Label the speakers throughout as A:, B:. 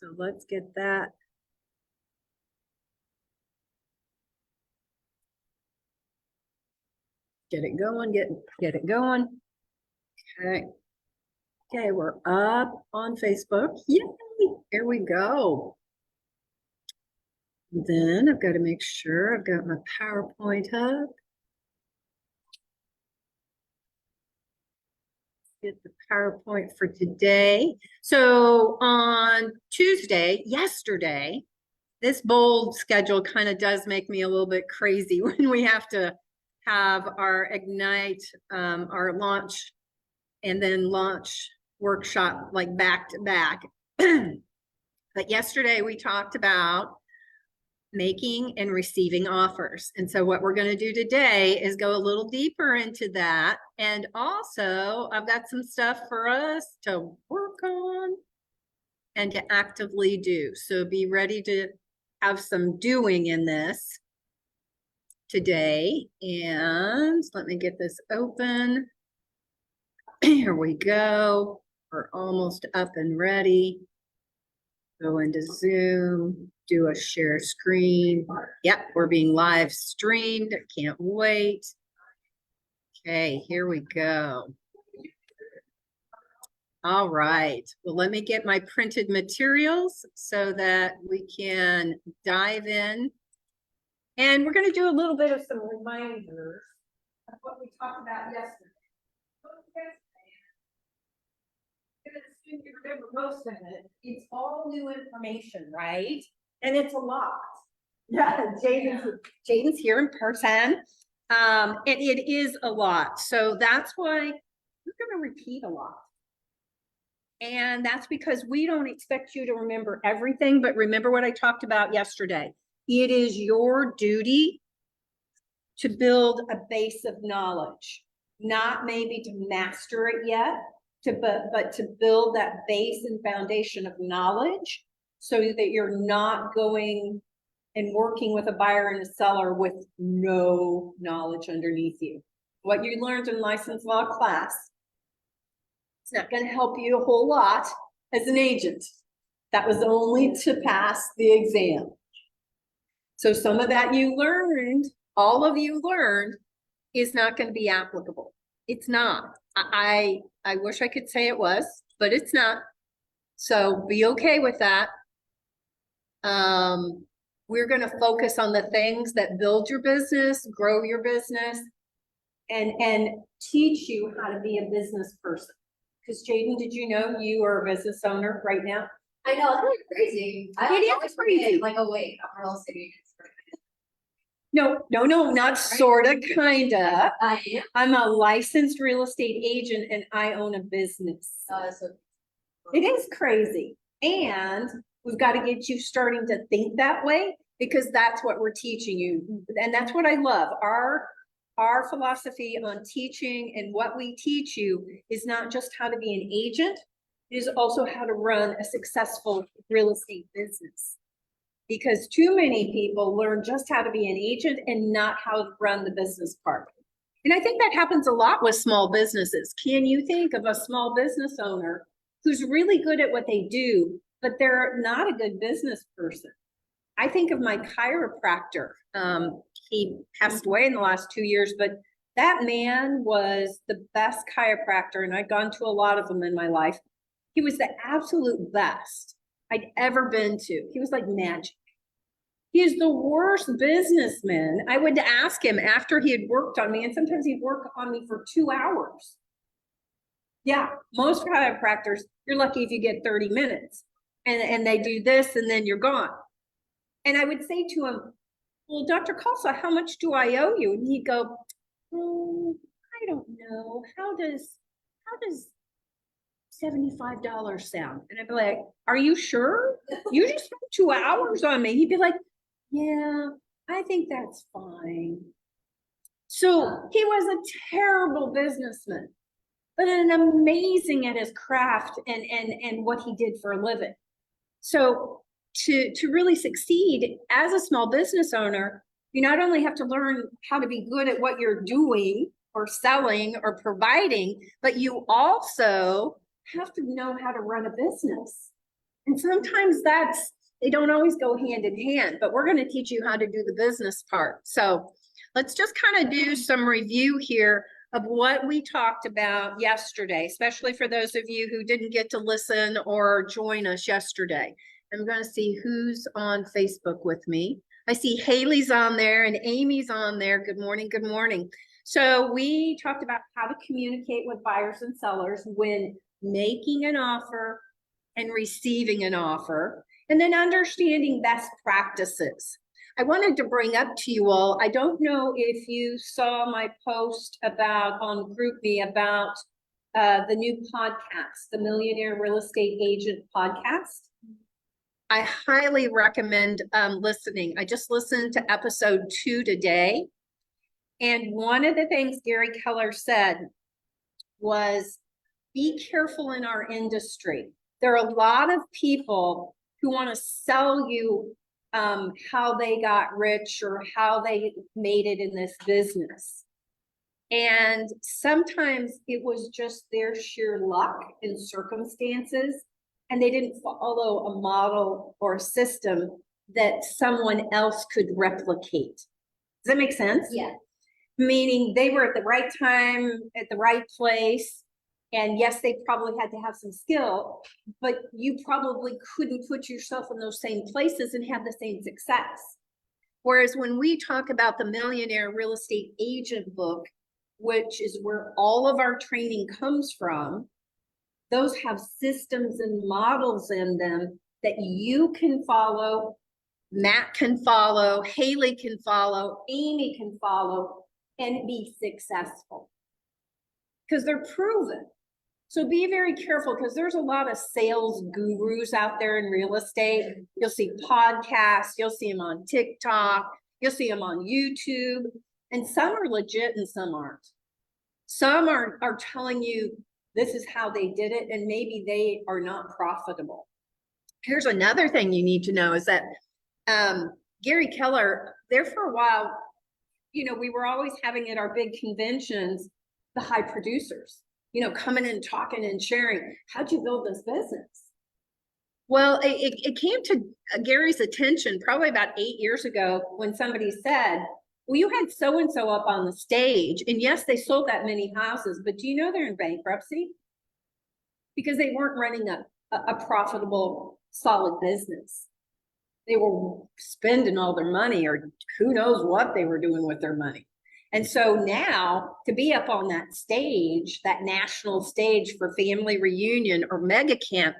A: So let's get that. Get it going, get it going. Okay. Okay, we're up on Facebook. Yay! Here we go. Then I've got to make sure I've got my PowerPoint up. Get the PowerPoint for today. So on Tuesday, yesterday, this bold schedule kind of does make me a little bit crazy when we have to have our Ignite, our launch and then launch workshop like back to back. But yesterday we talked about making and receiving offers. And so what we're going to do today is go a little deeper into that. And also I've got some stuff for us to work on and to actively do. So be ready to have some doing in this today. And let me get this open. Here we go. We're almost up and ready. Go into Zoom, do a share screen. Yep, we're being live streamed. I can't wait. Okay, here we go. All right. Well, let me get my printed materials so that we can dive in. And we're going to do a little bit of some reminders of what we talked about yesterday. You remember most of it. It's all new information, right? And it's a lot. Yeah, Jaden's here in person. And it is a lot. So that's why we're going to repeat a lot. And that's because we don't expect you to remember everything, but remember what I talked about yesterday. It is your duty to build a base of knowledge, not maybe to master it yet, but to build that base and foundation of knowledge so that you're not going and working with a buyer and a seller with no knowledge underneath you. What you learned in licensed law class, it's not going to help you a whole lot as an agent. That was only to pass the exam. So some of that you learned, all of you learned, is not going to be applicable. It's not. I wish I could say it was, but it's not. So be okay with that. We're going to focus on the things that build your business, grow your business, and teach you how to be a business person. Because Jaden, did you know you are a business owner right now?
B: I know, it's really crazy.
A: It is crazy.
B: Like, oh wait, I'm a real estate agent.
A: No, not sorta, kinda.
B: I am.
A: I'm a licensed real estate agent and I own a business.
B: So
A: It is crazy. And we've got to get you starting to think that way because that's what we're teaching you. And that's what I love. Our philosophy on teaching and what we teach you is not just how to be an agent, it is also how to run a successful real estate business. Because too many people learn just how to be an agent and not how to run the business part. And I think that happens a lot with small businesses. Can you think of a small business owner who's really good at what they do, but they're not a good business person? I think of my chiropractor. He passed away in the last 2 years, but that man was the best chiropractor, and I'd gone to a lot of them in my life. He was the absolute best I'd ever been to. He was like magic. He is the worst businessman. I would ask him after he had worked on me, and sometimes he'd work on me for 2 hours. Yeah, most chiropractors, you're lucky if you get 30 minutes. And they do this and then you're gone. And I would say to him, well, Dr. Kalsa, how much do I owe you? And he'd go, I don't know. How does $75 sound? And I'd be like, are you sure? You just spent 2 hours on me. He'd be like, yeah, I think that's fine. So he was a terrible businessman, but an amazing at his craft and what he did for a living. So to really succeed as a small business owner, you not only have to learn how to be good at what you're doing or selling or providing, but you also have to know how to run a business. And sometimes they don't always go hand in hand, but we're going to teach you how to do the business part. So let's just kind of do some review here of what we talked about yesterday, especially for those of you who didn't get to listen or join us yesterday. I'm going to see who's on Facebook with me. I see Haley's on there and Amy's on there. Good morning. Good morning. So we talked about how to communicate with buyers and sellers when making an offer and receiving an offer, and then understanding best practices. I wanted to bring up to you all, I don't know if you saw my post on GroupMe about the new podcast, the Millionaire Real Estate Agent podcast. I highly recommend listening. I just listened to episode 2 today. And one of the things Gary Keller said was, be careful in our industry. There are a lot of people who want to sell you how they got rich or how they made it in this business. And sometimes it was just their sheer luck and circumstances, and they didn't follow a model or a system that someone else could replicate. Does that make sense?
B: Yeah.
A: Meaning they were at the right time, at the right place. And yes, they probably had to have some skill, but you probably couldn't put yourself in those same places and have the same success. Whereas when we talk about the Millionaire Real Estate Agent book, which is where all of our training comes from, those have systems and models in them that you can follow, Matt can follow, Haley can follow, Amy can follow, and be successful. Because they're proven. So be very careful, because there's a lot of sales gurus out there in real estate. You'll see podcasts, you'll see them on TikTok, you'll see them on YouTube, and some are legit and some aren't. Some are telling you this is how they did it, and maybe they are not profitable. Here's another thing you need to know is that Gary Keller, there for a while, you know, we were always having at our big conventions, the high producers, you know, coming and talking and sharing, how'd you build this business? Well, it came to Gary's attention probably about 8 years ago when somebody said, well, you had so-and-so up on the stage, and yes, they sold that many houses, but do you know they're in bankruptcy? Because they weren't running a profitable, solid business. They were spending all their money, or who knows what they were doing with their money. And so now to be up on that stage, that national stage for family reunion or mega camp,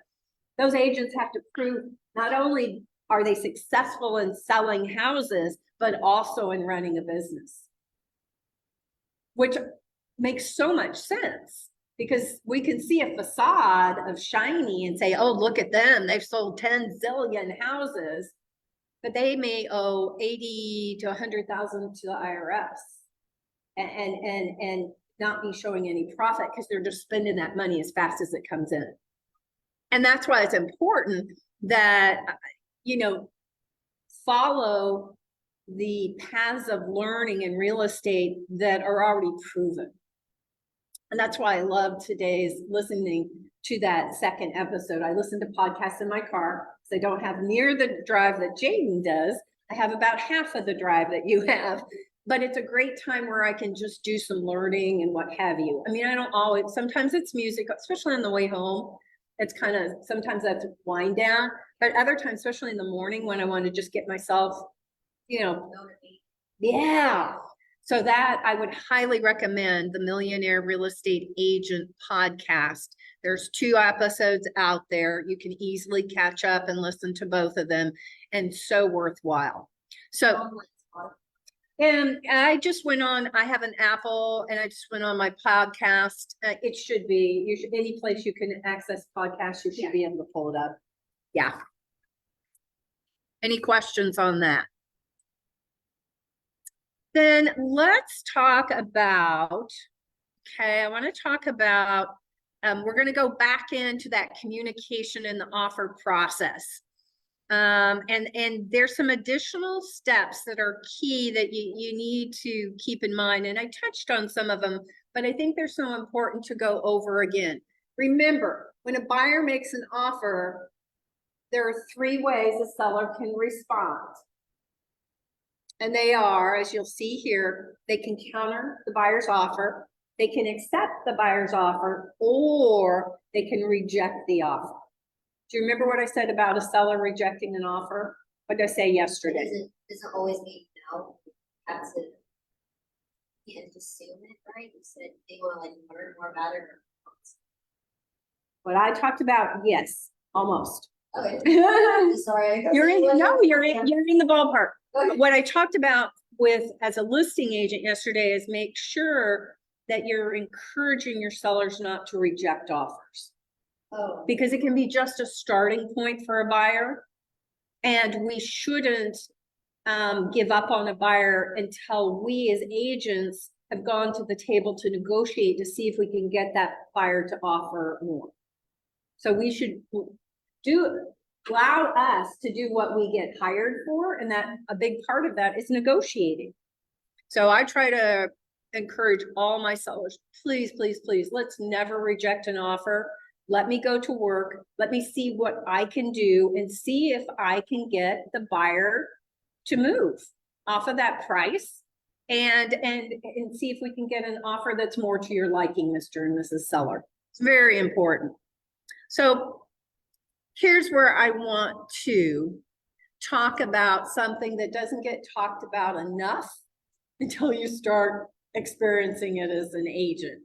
A: those agents have to prove not only are they successful in selling houses, but also in running a business, which makes so much sense, because we can see a facade of shiny and say, oh, look at them, they've sold 10 zillion houses, but they may owe 80 to 100,000 to the IRS and not be showing any profit because they're just spending that money as fast as it comes in. And that's why it's important that, you know, follow the paths of learning in real estate that are already proven. And that's why I love today's listening to that second episode. I listen to podcasts in my car because I don't have near the drive that Jaden does. I have about half of the drive that you have, but it's a great time where I can just do some learning and what have you. I mean, I don't always, sometimes it's music, especially on the way home. It's kind of, sometimes that's wind down, but other times, especially in the morning when I want to just get myself, you know, yeah. So that I would highly recommend the Millionaire Real Estate Agent podcast. There's 2 episodes out there. You can easily catch up and listen to both of them, and so worthwhile. So, and I just went on, I have an Apple, and I just went on my podcast. It should be, any place you can access podcasts, you should be able to pull it up. Yeah. Any questions on that? Then let's talk about, okay, I want to talk about, we're going to go back into that communication in the offer process. And there's some additional steps that are key that you need to keep in mind. And I touched on some of them, but I think they're so important to go over again. Remember, when a buyer makes an offer, there are three ways a seller can respond. And they are, as you'll see here, they can counter the buyer's offer, they can accept the buyer's offer, or they can reject the offer. Do you remember what I said about a seller rejecting an offer? What did I say yesterday?
B: Doesn't always mean no. You have to. You can't just assume it, right? You said they wanna like learn more about it.
A: What I talked about, yes, almost.
B: Okay, sorry.
A: You're in the ballpark.
B: Okay.
A: What I talked about with as a listing agent yesterday is make sure that you're encouraging your sellers not to reject offers,
B: Oh,
A: because it can be just a starting point for a buyer. And we shouldn't give up on a buyer until we as agents have gone to the table to negotiate to see if we can get that buyer to offer more. So we should allow us to do what we get hired for, and that a big part of that is negotiating. So I try to encourage all my sellers, please, please, please, let's never reject an offer. Let me go to work. Let me see what I can do and see if I can get the buyer to move off of that price and see if we can get an offer that's more to your liking, Mr. and Mrs. Seller. It's very important. So here's where I want to talk about something that doesn't get talked about enough until you start experiencing it as an agent.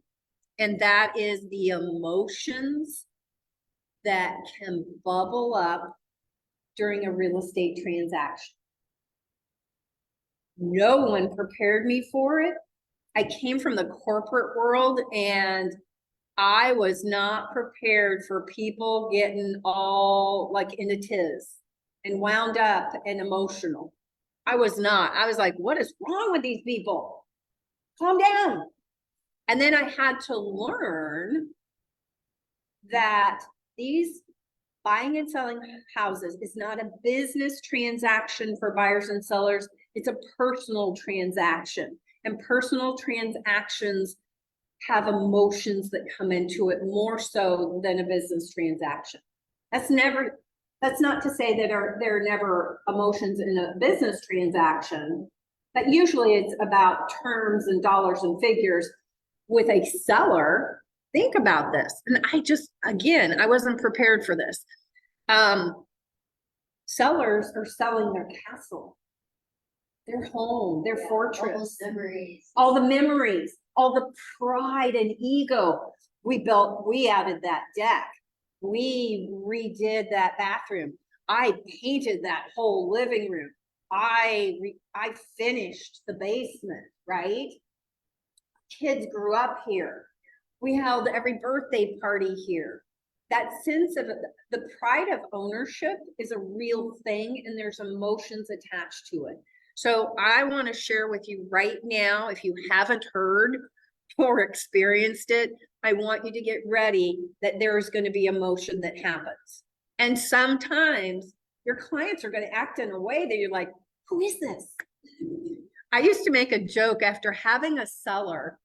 A: And that is the emotions that can bubble up during a real estate transaction. No one prepared me for it. I came from the corporate world and I was not prepared for people getting all like in a tiz and wound up and emotional. I was not. I was like, what is wrong with these people? Calm down. And then I had to learn that these buying and selling houses is not a business transaction for buyers and sellers. It's a personal transaction, and personal transactions have emotions that come into it more so than a business transaction. That's not to say that there are never emotions in a business transaction, but usually it's about terms and dollars and figures. With a seller, think about this. And I wasn't prepared for this. Sellers are selling their castle, their home, their fortress, all the memories, all the pride and ego. We added that deck. We redid that bathroom. I painted that whole living room. I finished the basement, right? Kids grew up here. We held every birthday party here. That sense of the pride of ownership is a real thing, and there's emotions attached to it. So I want to share with you right now, if you haven't heard or experienced it, I want you to get ready that there's going to be emotion that happens. And sometimes your clients are going to act in a way that you're like, who is this? I used to make a joke after having a seller.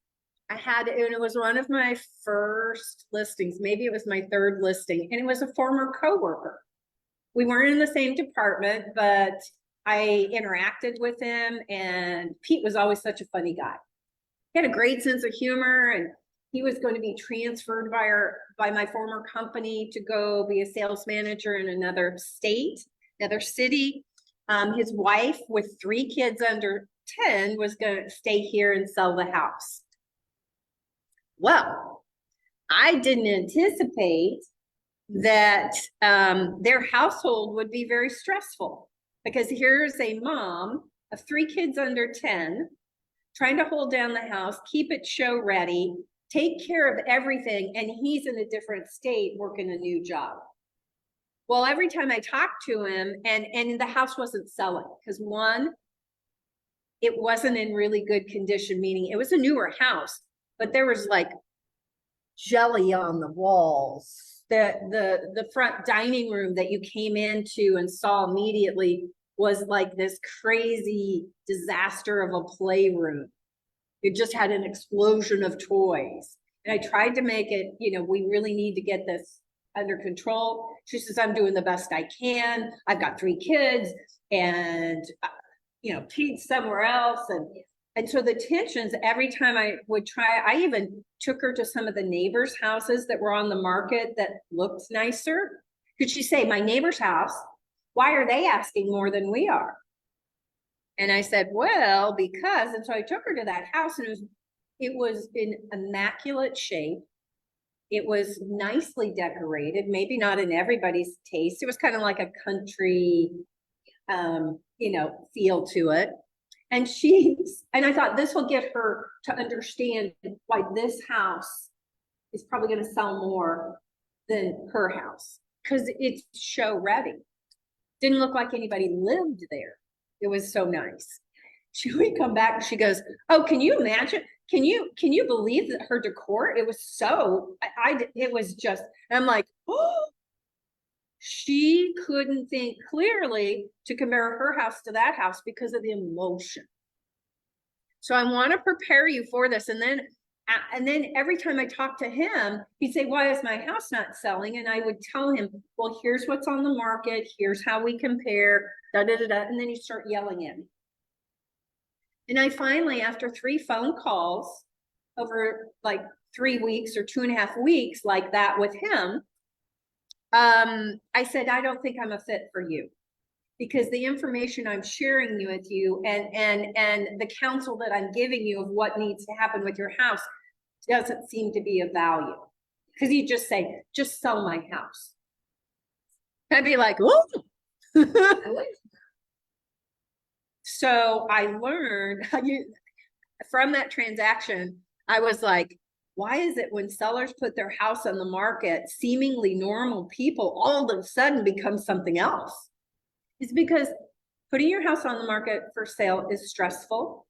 A: And it was one of my first listings. Maybe it was my third listing, and it was a former coworker. We weren't in the same department, but I interacted with him, and Pete was always such a funny guy. He had a great sense of humor, and he was going to be transferred by my former company to go be a sales manager in another state, another city. His wife with 3 kids under 10 was going to stay here and sell the house. Well, I didn't anticipate that their household would be very stressful, because here's a mom of 3 kids under 10 trying to hold down the house, keep it show ready, take care of everything, and he's in a different state working a new job. Well, every time I talked to him, and the house wasn't selling, because one, it wasn't in really good condition, meaning it was a newer house, but there was like jelly on the walls. The front dining room that you came into and saw immediately was like this crazy disaster of a playroom. It just had an explosion of toys. And I tried to make it, we really need to get this under control. She says, I'm doing the best I can. I've got 3 kids and, Pete's somewhere else. And so the tensions, every time I would try, I even took her to some of the neighbors' houses that were on the market that looked nicer. Could she say, my neighbor's house, why are they asking more than we are? And I said, well, because, and so I took her to that house, and it was in immaculate shape. It was nicely decorated, maybe not in everybody's taste. It was kind of like a country, feel to it. And I thought this will get her to understand why this house is probably going to sell more than her house, because it's show ready. Didn't look like anybody lived there. It was so nice. We come back and she goes, oh, can you imagine? Can you believe that her decor? It was so, it was just, I'm like, oh, she couldn't think clearly to compare her house to that house because of the emotion. So I want to prepare you for this. And then every time I talk to him, he'd say, why is my house not selling? And I would tell him, well, here's what's on the market. Here's how we compare, da, da, da, da. And then he'd start yelling at me. And I finally, after 3 phone calls over like 3 weeks or 2.5 weeks like that with him, I said, I don't think I'm a fit for you, because the information I'm sharing with you and the counsel that I'm giving you of what needs to happen with your house doesn't seem to be of value. Because you just say, just sell my house. I'd be like, oh. So I learned from that transaction, I was like, why is it when sellers put their house on the market, seemingly normal people all of a sudden become something else? It's because putting your house on the market for sale is stressful.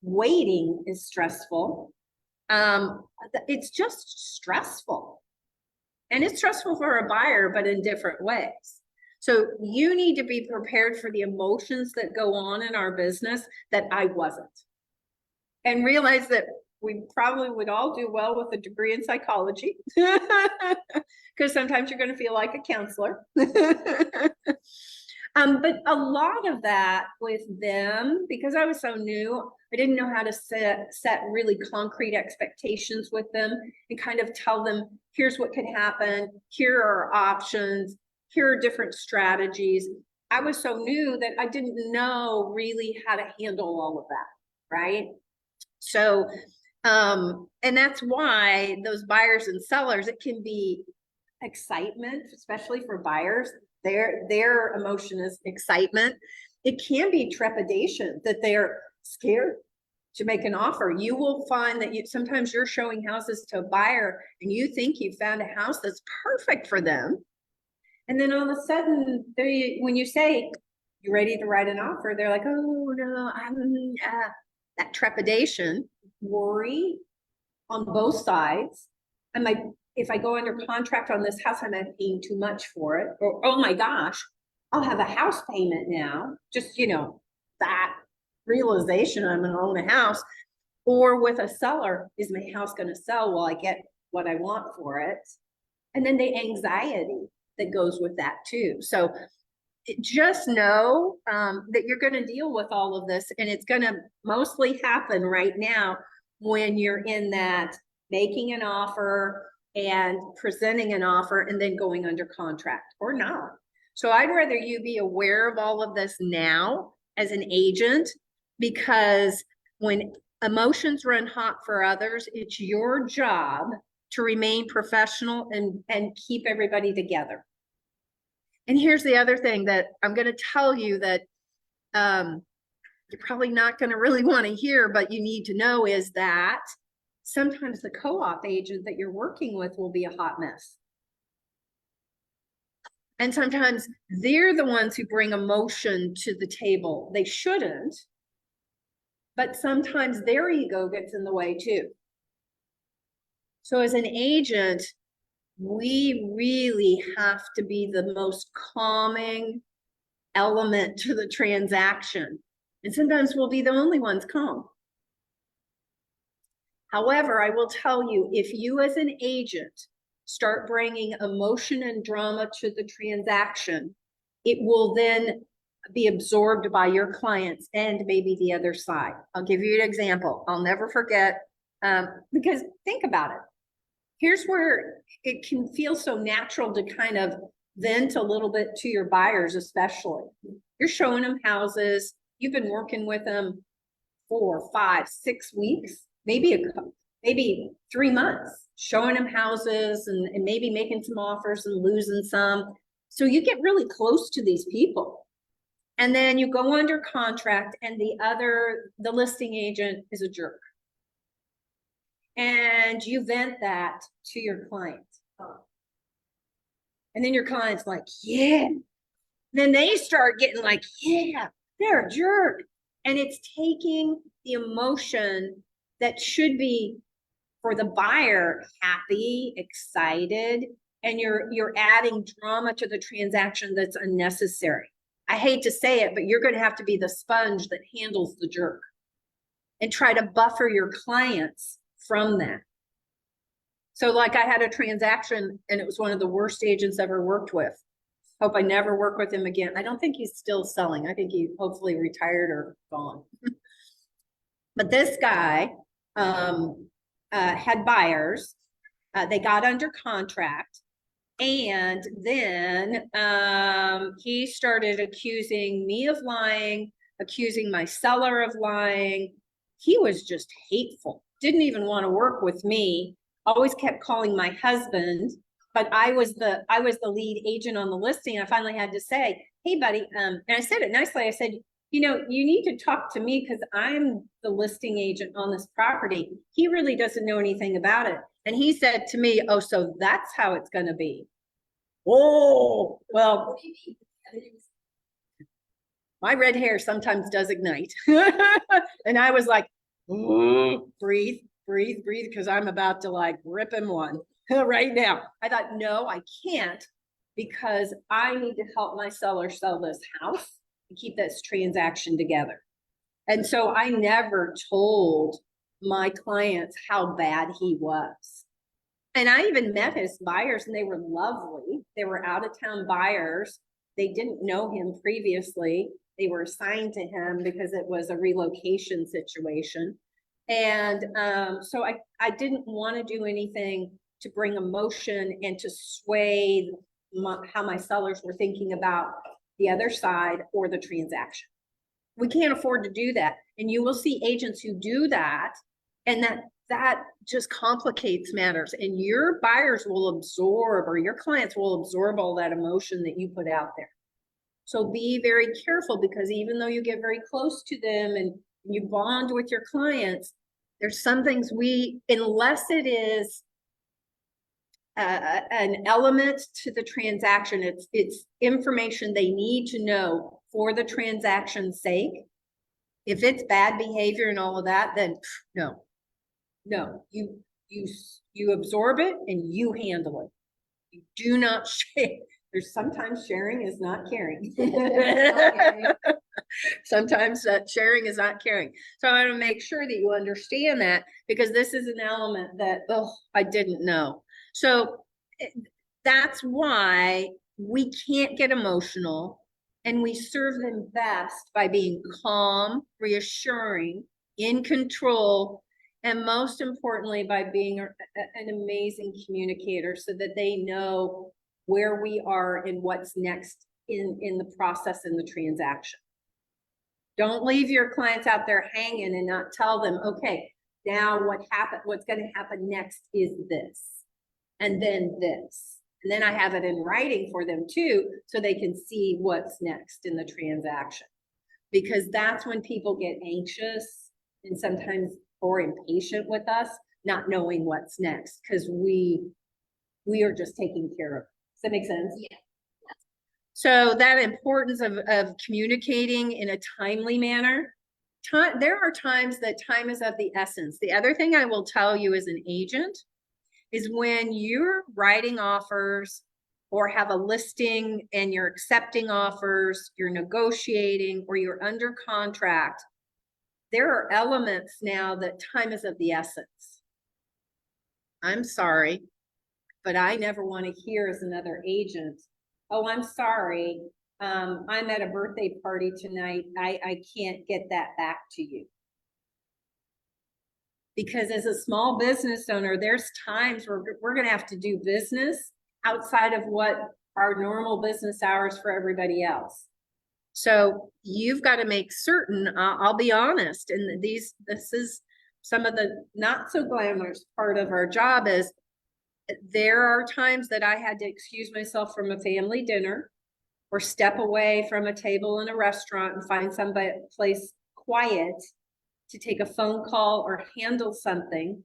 A: Waiting is stressful. It's just stressful. And it's stressful for a buyer, but in different ways. So you need to be prepared for the emotions that go on in our business that I wasn't. And realize that we probably would all do well with a degree in psychology, because sometimes you're going to feel like a counselor. But a lot of that with them, because I was so new, I didn't know how to set really concrete expectations with them and kind of tell them, here's what could happen. Here are options. Here are different strategies. I was so new that I didn't know really how to handle all of that, right? So, and that's why those buyers and sellers, it can be excitement, especially for buyers. Their emotion is excitement. It can be trepidation, that they're scared to make an offer. You will find that sometimes you're showing houses to a buyer and you think you found a house that's perfect for them. And then all of a sudden, when you say you're ready to write an offer, they're like, oh no, that trepidation, worry on both sides. If I go under contract on this house, I'm not paying too much for it. Or, oh my gosh, I'll have a house payment now. Just, that realization I'm going to own a house. Or with a seller, is my house going to sell? Will I get what I want for it? And then the anxiety that goes with that too. So just know that you're going to deal with all of this, and it's going to mostly happen right now when you're in that making an offer and presenting an offer and then going under contract or not. So I'd rather you be aware of all of this now as an agent, because when emotions run hot for others, it's your job to remain professional and keep everybody together. And here's the other thing that I'm going to tell you that you're probably not going to really want to hear, but you need to know, is that sometimes the co-op agent that you're working with will be a hot mess. And sometimes they're the ones who bring emotion to the table. They shouldn't, but sometimes their ego gets in the way too. So as an agent, we really have to be the most calming element to the transaction. And sometimes we'll be the only ones calm. However, I will tell you, if you as an agent start bringing emotion and drama to the transaction, it will then be absorbed by your clients and maybe the other side. I'll give you an example. I'll never forget, because think about it. Here's where it can feel so natural to kind of vent a little bit to your buyers, especially. You're showing them houses. You've been working with them 4, 5, 6 weeks, maybe 3 months, showing them houses and maybe making some offers and losing some. So you get really close to these people. And then you go under contract and the listing agent is a jerk. And you vent that to your client. And then your client's like, yeah. Then they start getting like, yeah, they're a jerk. And it's taking the emotion that should be for the buyer happy, excited, and you're adding drama to the transaction that's unnecessary. I hate to say it, but you're going to have to be the sponge that handles the jerk and try to buffer your clients from that. So like I had a transaction and it was one of the worst agents ever worked with. Hope I never work with him again. I don't think he's still selling. I think he hopefully retired or gone. But this guy had buyers. They got under contract. And then he started accusing me of lying, accusing my seller of lying. He was just hateful. Didn't even want to work with me. Always kept calling my husband. But I was the lead agent on the listing. I finally had to say, hey, buddy, and I said it nicely. I said, you know, you need to talk to me because I'm the listing agent on this property. He really doesn't know anything about it. And he said to me, oh, so that's how it's going to be. Oh, well, my red hair sometimes does ignite. And I was like, breathe, because I'm about to like rip him one right now. I thought, no, I can't, because I need to help my seller sell this house and keep this transaction together. And so I never told my clients how bad he was. And I even met his buyers and they were lovely. They were out of town buyers. They didn't know him previously. They were assigned to him because it was a relocation situation. And so I didn't want to do anything to bring emotion and to sway how my sellers were thinking about the other side or the transaction. We can't afford to do that. And you will see agents who do that, and that just complicates matters. And your buyers will absorb, or your clients will absorb all that emotion that you put out there. So be very careful, because even though you get very close to them and you bond with your clients, there's some things unless it is an element to the transaction, it's information they need to know for the transaction's sake. If it's bad behavior and all of that, then no, you absorb it and you handle it. You do not share. There's sometimes sharing is not caring. Okay. Sometimes sharing is not caring. So I want to make sure that you understand that, because this is an element that, oh, I didn't know. So that's why we can't get emotional, and we serve them best by being calm, reassuring, in control, and most importantly, by being an amazing communicator so that they know where we are and what's next in the process in the transaction. Don't leave your clients out there hanging and not tell them, okay, now what's going to happen next is this, and then this. And then I have it in writing for them too, so they can see what's next in the transaction. Because that's when people get anxious and sometimes or impatient with us, not knowing what's next, because we are just taking care of it. Does that make sense?
B: Yeah.
A: So that importance of communicating in a timely manner. There are times that time is of the essence. The other thing I will tell you as an agent is when you're writing offers or have a listing and you're accepting offers, you're negotiating, or you're under contract, there are elements now that time is of the essence. I'm sorry. But I never want to hear as another agent, oh, I'm sorry, I'm at a birthday party tonight. I can't get that back to you. Because as a small business owner, there's times where we're going to have to do business outside of what our normal business hours for everybody else. So you've got to make certain, I'll be honest, and this is some of the not so glamorous part of our job is there are times that I had to excuse myself from a family dinner or step away from a table in a restaurant and find somebody place quiet to take a phone call or handle something.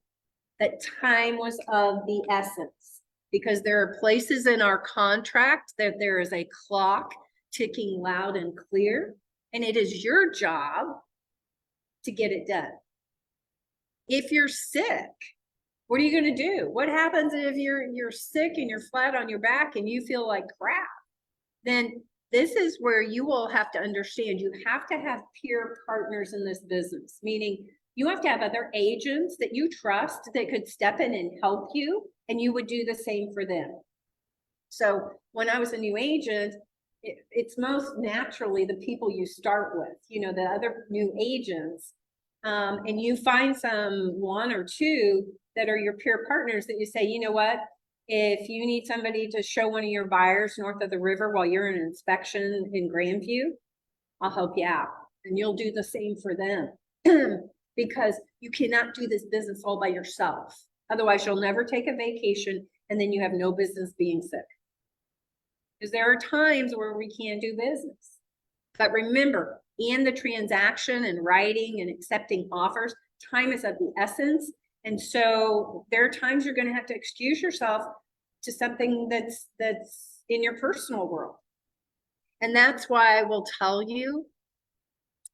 A: That time was of the essence, because there are places in our contract that there is a clock ticking loud and clear, and it is your job to get it done. If you're sick, what are you going to do? What happens if you're sick and you're flat on your back and you feel like crap? Then this is where you will have to understand you have to have peer partners in this business, meaning you have to have other agents that you trust that could step in and help you, and you would do the same for them. So when I was a new agent, it's most naturally the people you start with, you know, the other new agents, and you find one or two that are your peer partners that you say, you know what, if you need somebody to show one of your buyers north of the river while you're in an inspection in Grandview, I'll help you out. And you'll do the same for them. Because you cannot do this business all by yourself. Otherwise, you'll never take a vacation, and then you have no business being sick. Because there are times where we can't do business. But remember, in the transaction and writing and accepting offers, time is of the essence. And so there are times you're going to have to excuse yourself to something that's in your personal world. And that's why I will tell you,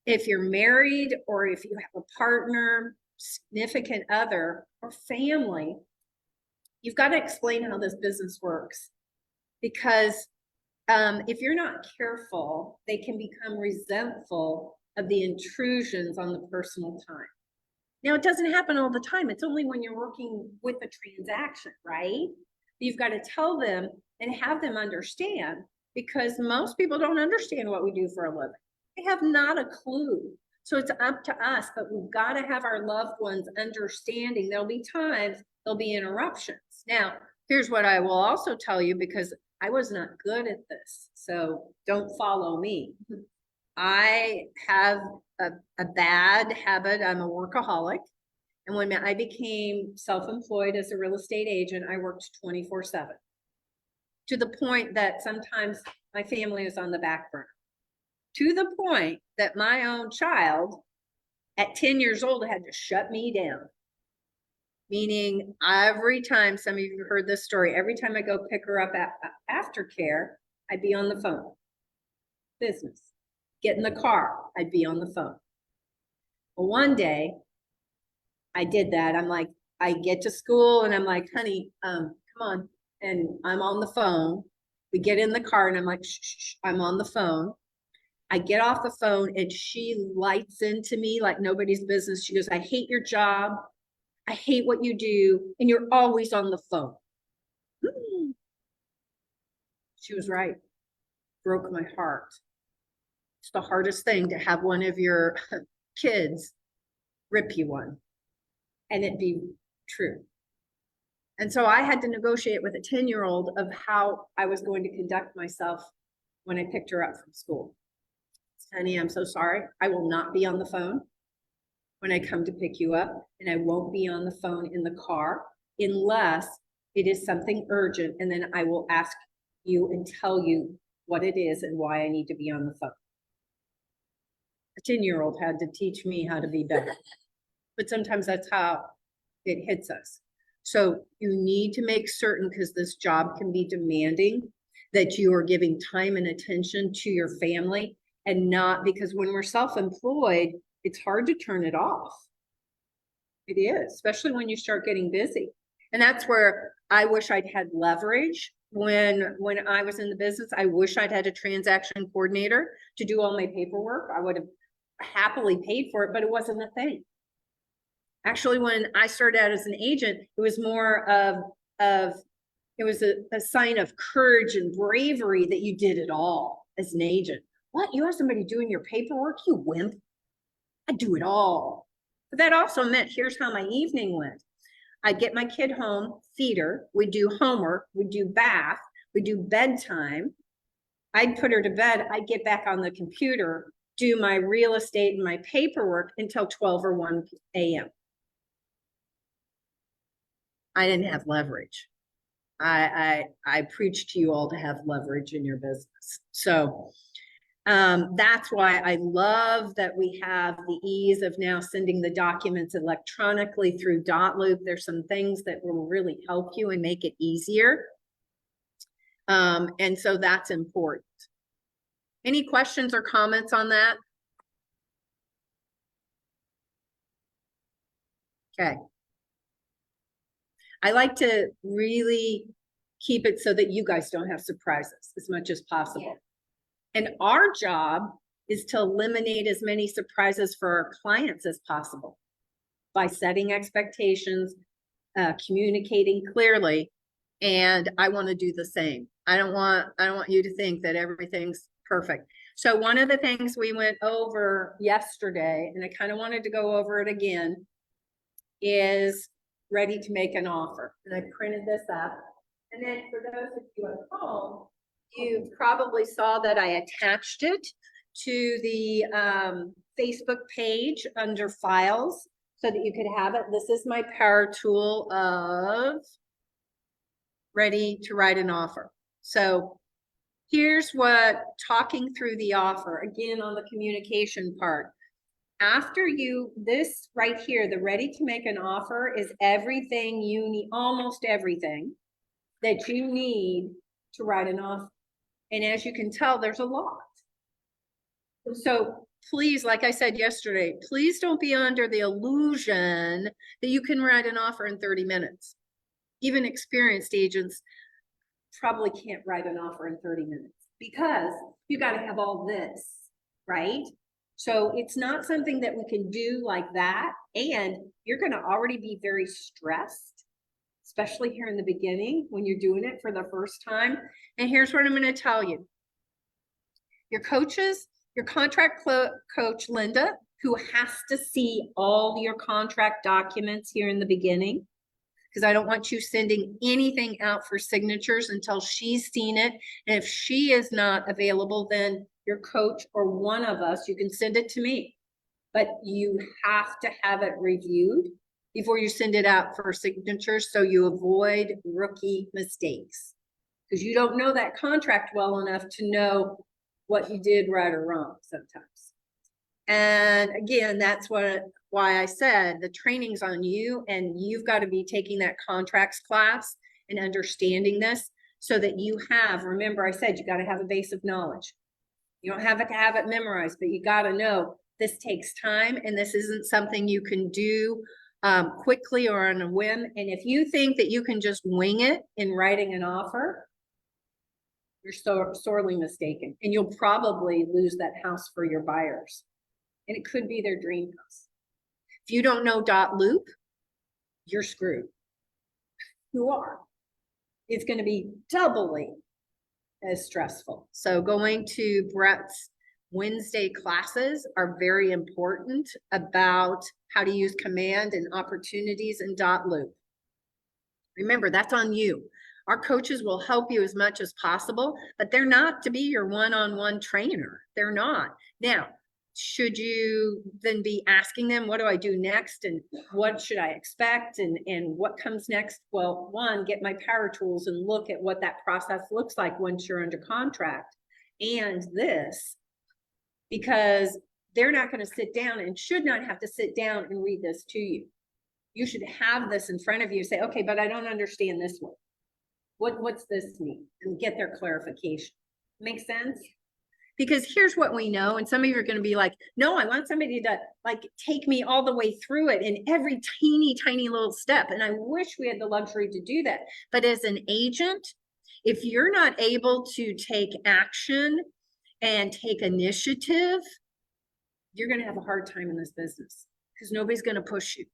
A: if you're married or if you have a partner, significant other, or family, you've got to explain how this business works. Because if you're not careful, they can become resentful of the intrusions on the personal time. Now, it doesn't happen all the time. It's only when you're working with a transaction, right? You've got to tell them and have them understand, because most people don't understand what we do for a living. They have not a clue. So it's up to us, but we've got to have our loved ones understanding. There'll be times, there'll be interruptions. Now, here's what I will also tell you, because I was not good at this, so don't follow me. I have a bad habit. I'm a workaholic. And when I became self-employed as a real estate agent, I worked 24/7, to the point that sometimes my family was on the back burner, to the point that my own child at 10 years old had to shut me down. Meaning every time, some of you have heard this story, every time I go pick her up at aftercare, I'd be on the phone. Business. Get in the car, I'd be on the phone. Well, one day I did that. I'm like, I get to school and I'm like, honey, come on. And I'm on the phone. We get in the car and I'm like, shh, I'm on the phone. I get off the phone and she lights into me like nobody's business. She goes, I hate your job. I hate what you do. And you're always on the phone. She was right. Broke my heart. It's the hardest thing to have one of your kids rip you one and it be true. And so I had to negotiate with a 10-year-old of how I was going to conduct myself when I picked her up from school. Honey, I'm so sorry. I will not be on the phone when I come to pick you up, and I won't be on the phone in the car unless it is something urgent, and then I will ask you and tell you what it is and why I need to be on the phone. A 10-year-old had to teach me how to be better. But sometimes that's how it hits us. So you need to make certain, because this job can be demanding, that you are giving time and attention to your family, and not, because when we're self-employed, it's hard to turn it off. It is, especially when you start getting busy. And that's where I wish I'd had leverage when I was in the business. I wish I'd had a transaction coordinator to do all my paperwork. I would have happily paid for it, but it wasn't a thing. Actually, when I started out as an agent, it was more of it was a sign of courage and bravery that you did it all as an agent. What? You have somebody doing your paperwork, you wimp? I do it all. But that also meant, here's how my evening went. I'd get my kid home, feed her, we'd do homework, we'd do bath, we'd do bedtime. I'd put her to bed, I'd get back on the computer, do my real estate and my paperwork until 12 or 1 a.m. I didn't have leverage. I preach to you all to have leverage in your business. So that's why I love that we have the ease of now sending the documents electronically through Dotloop. There's some things that will really help you and make it easier. And so that's important. Any questions or comments on that? Okay. I like to really keep it so that you guys don't have surprises as much as possible. Yeah. And our job is to eliminate as many surprises for our clients as possible by setting expectations, communicating clearly. And I want to do the same. I don't want you to think that everything's perfect. So one of the things we went over yesterday, and I kind of wanted to go over it again, is ready to make an offer. And I printed this up. And then for those of you at home, you probably saw that I attached it to the Facebook page under files so that you could have it. This is my power tool of ready to write an offer. So here's what talking through the offer, again, on the communication part. After this right here, the ready to make an offer is everything you need, almost everything that you need to write an offer. And as you can tell, there's a lot. So please, like I said yesterday, please don't be under the illusion that you can write an offer in 30 minutes. Even experienced agents probably can't write an offer in 30 minutes because you got to have all this, right? So it's not something that we can do like that. And you're going to already be very stressed, especially here in the beginning when you're doing it for the first time. And here's what I'm going to tell you. Your coaches, your contract coach, Linda, who has to see all your contract documents here in the beginning, because I don't want you sending anything out for signatures until she's seen it. And if she is not available, then your coach or one of us, you can send it to me. But you have to have it reviewed before you send it out for signatures so you avoid rookie mistakes. Because you don't know that contract well enough to know what you did right or wrong sometimes. And again, that's why I said the training's on you, and you've got to be taking that contracts class and understanding this so that you have, remember I said, you got to have a base of knowledge. You don't have to have it memorized, but you got to know this takes time and this isn't something you can do quickly or on a whim. And if you think that you can just wing it in writing an offer, you're so sorely mistaken, and you'll probably lose that house for your buyers. And it could be their dream house. If you don't know Dotloop, you're screwed. You are. It's going to be doubly as stressful. So going to Brett's Wednesday classes are very important about how to use command and opportunities in Dotloop. Remember, that's on you. Our coaches will help you as much as possible, but they're not to be your one-on-one trainer. They're not. Now, should you then be asking them, what do I do next? And what should I expect? And what comes next? Well, one, get my power tools and look at what that process looks like once you're under contract. And this, because they're not going to sit down and should not have to sit down and read this to you. You should have this in front of you, say, okay, but I don't understand this one. What's this mean? And get their clarification. Make sense? Because here's what we know, and some of you are going to be like, no, I want somebody to like take me all the way through it in every tiny little step. And I wish we had the luxury to do that. But as an agent, if you're not able to take action and take initiative, you're going to have a hard time in this business because nobody's going to push you.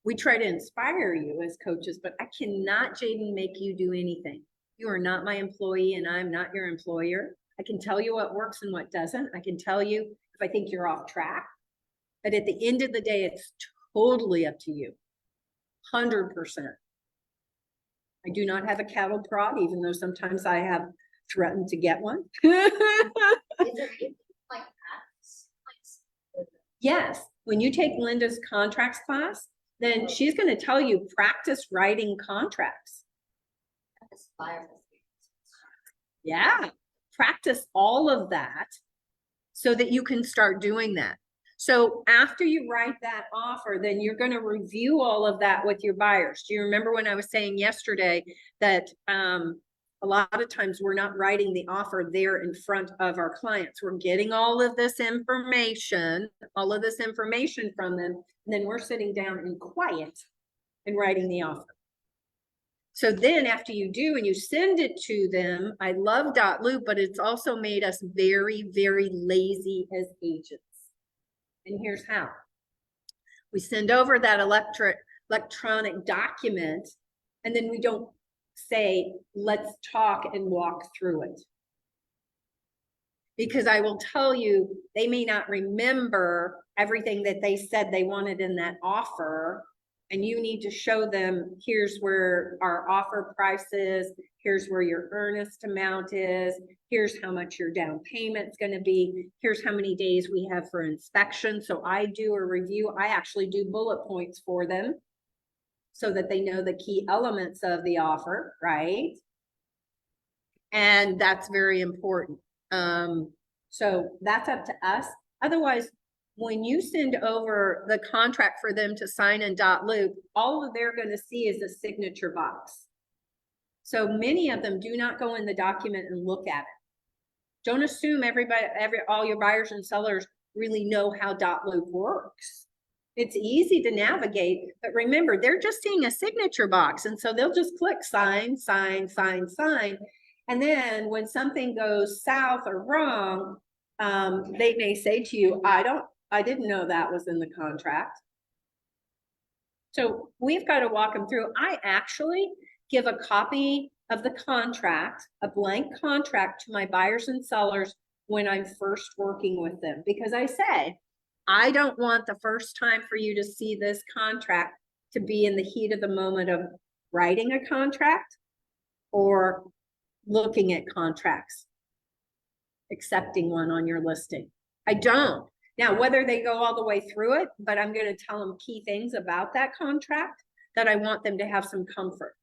A: We try to inspire you as coaches, but I cannot, Jaden, make you do anything. You are not my employee and I'm not your employer. I can tell you what works and what doesn't. I can tell you if I think you're off track. But at the end of the day, it's totally up to you. 100%. I do not have a cattle prod, even though sometimes I have threatened to get one.
B: Is there anything like that?
A: Yes, when you take Linda's contracts class, then she's going to tell you practice writing contracts. Yeah, practice all of that so that you can start doing that. So after you write that offer, then you're going to review all of that with your buyers. Do you remember when I was saying yesterday that a lot of times we're not writing the offer there in front of our clients. We're getting all of this information from them, and then we're sitting down in quiet and writing the offer. So then after you do and you send it to them, I love .loop, but it's also made us very, very lazy as agents. And here's how. We send over that electronic document, and then we don't say, let's talk and walk through it. Because I will tell you, they may not remember everything that they said they wanted in that offer. And you need to show them, here's where our offer price is, here's where your earnest amount is, here's how much your down payment's going to be, here's how many days we have for inspection. So I do a review. I actually do bullet points for them so that they know the key elements of the offer, right? And that's very important. So that's up to us. Otherwise, when you send over the contract for them to sign in .loop, all they're going to see is a signature box. So many of them do not go in the document and look at it. Don't assume all your buyers and sellers really know how .loop works. It's easy to navigate, but remember, they're just seeing a signature box. And so they'll just click sign, sign, sign, sign. And then when something goes south or wrong, they may say to you, I didn't know that was in the contract. So we've got to walk them through. I actually give a copy of the contract, a blank contract, to my buyers and sellers when I'm first working with them, because I say, I don't want the first time for you to see this contract to be in the heat of the moment of writing a contract or looking at contracts, accepting one on your listing. I don't. Now, whether they go all the way through it, but I'm going to tell them key things about that contract that I want them to have some comfort.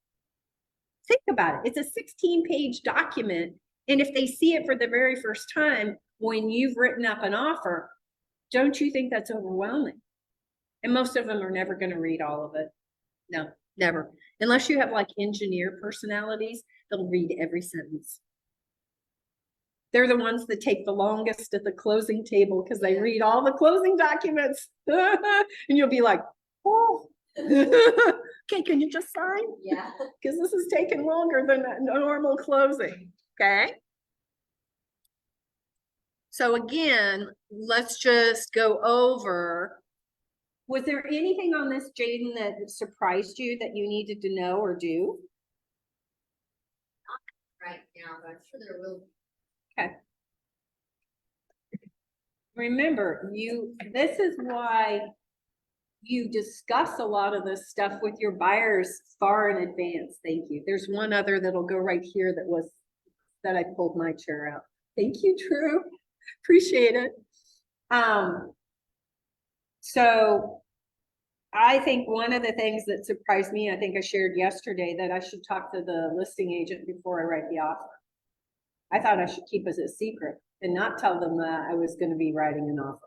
A: Think about it. It's a 16-page document. And if they see it for the very first time, when you've written up an offer, don't you think that's overwhelming? And most of them are never going to read all of it. No, never. Unless you have like engineer personalities, they'll read every sentence. They're the ones that take the longest at the closing table because they read all the closing documents. And you'll be like, oh, okay, can you just sign?
B: Yeah.
A: Because this is taking longer than a normal closing, okay? So again, let's just go over. Was there anything on this, Jaden, that surprised you that you needed to know or do?
B: Not right now, but I'm sure there will be.
A: Okay. Remember, this is why you discuss a lot of this stuff with your buyers far in advance. Thank you. There's one other that'll go right here that I pulled my chair out. Thank you, Drew. Appreciate it. So I think one of the things that surprised me, I think I shared yesterday, that I should talk to the listing agent before I write the offer. I thought I should keep it a secret and not tell them that I was going to be writing an offer.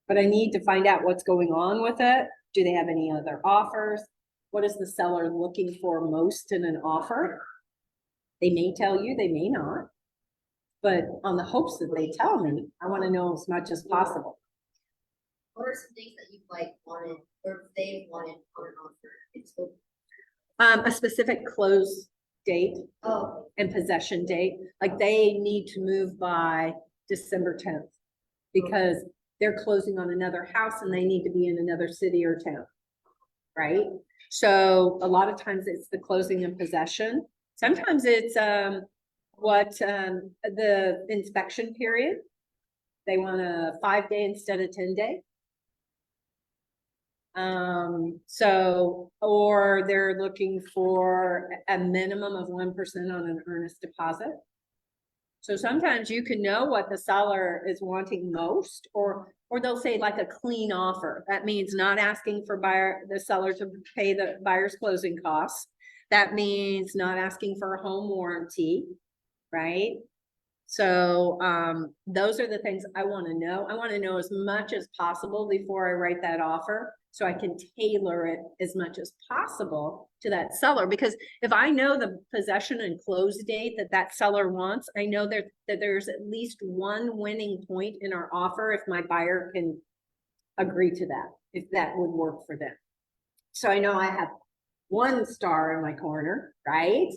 A: But I need to find out what's going on with it. Do they have any other offers? What is the seller looking for most in an offer? They may tell you, they may not. But on the hopes that they tell me, I want to know as much as possible.
B: What are some things that you like wanted, or they wanted on an offer? It's
A: A specific close date and possession date. Like they need to move by December 10th because they're closing on another house and they need to be in another city or town, right? So a lot of times it's the closing and possession. Sometimes it's, the inspection period. They want a 5-day instead of 10-day. So, or they're looking for a minimum of 1% on an earnest deposit. So sometimes you can know what the seller is wanting most, or they'll say like a clean offer. That means not asking for the seller to pay the buyer's closing costs. That means not asking for a home warranty, right? So, those are the things I want to know. I want to know as much as possible before I write that offer, so I can tailor it as much as possible to that seller. Because if I know the possession and close date that seller wants, I know that there's at least one winning point in our offer if my buyer can agree to that, if that would work for them. So I know I have one star in my corner, right?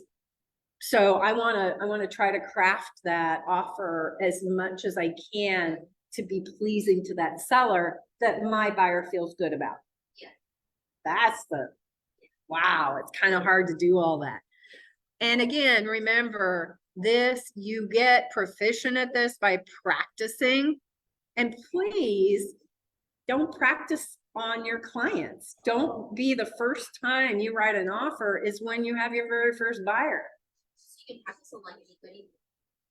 A: So I want to try to craft that offer as much as I can to be pleasing to that seller that my buyer feels good about.
B: Yeah.
A: That's wow, it's kind of hard to do all that. And again, remember this, you get proficient at this by practicing, and please don't practice on your clients. Don't be the first time you write an offer is when you have your very first buyer.
B: So you can practice on like anybody.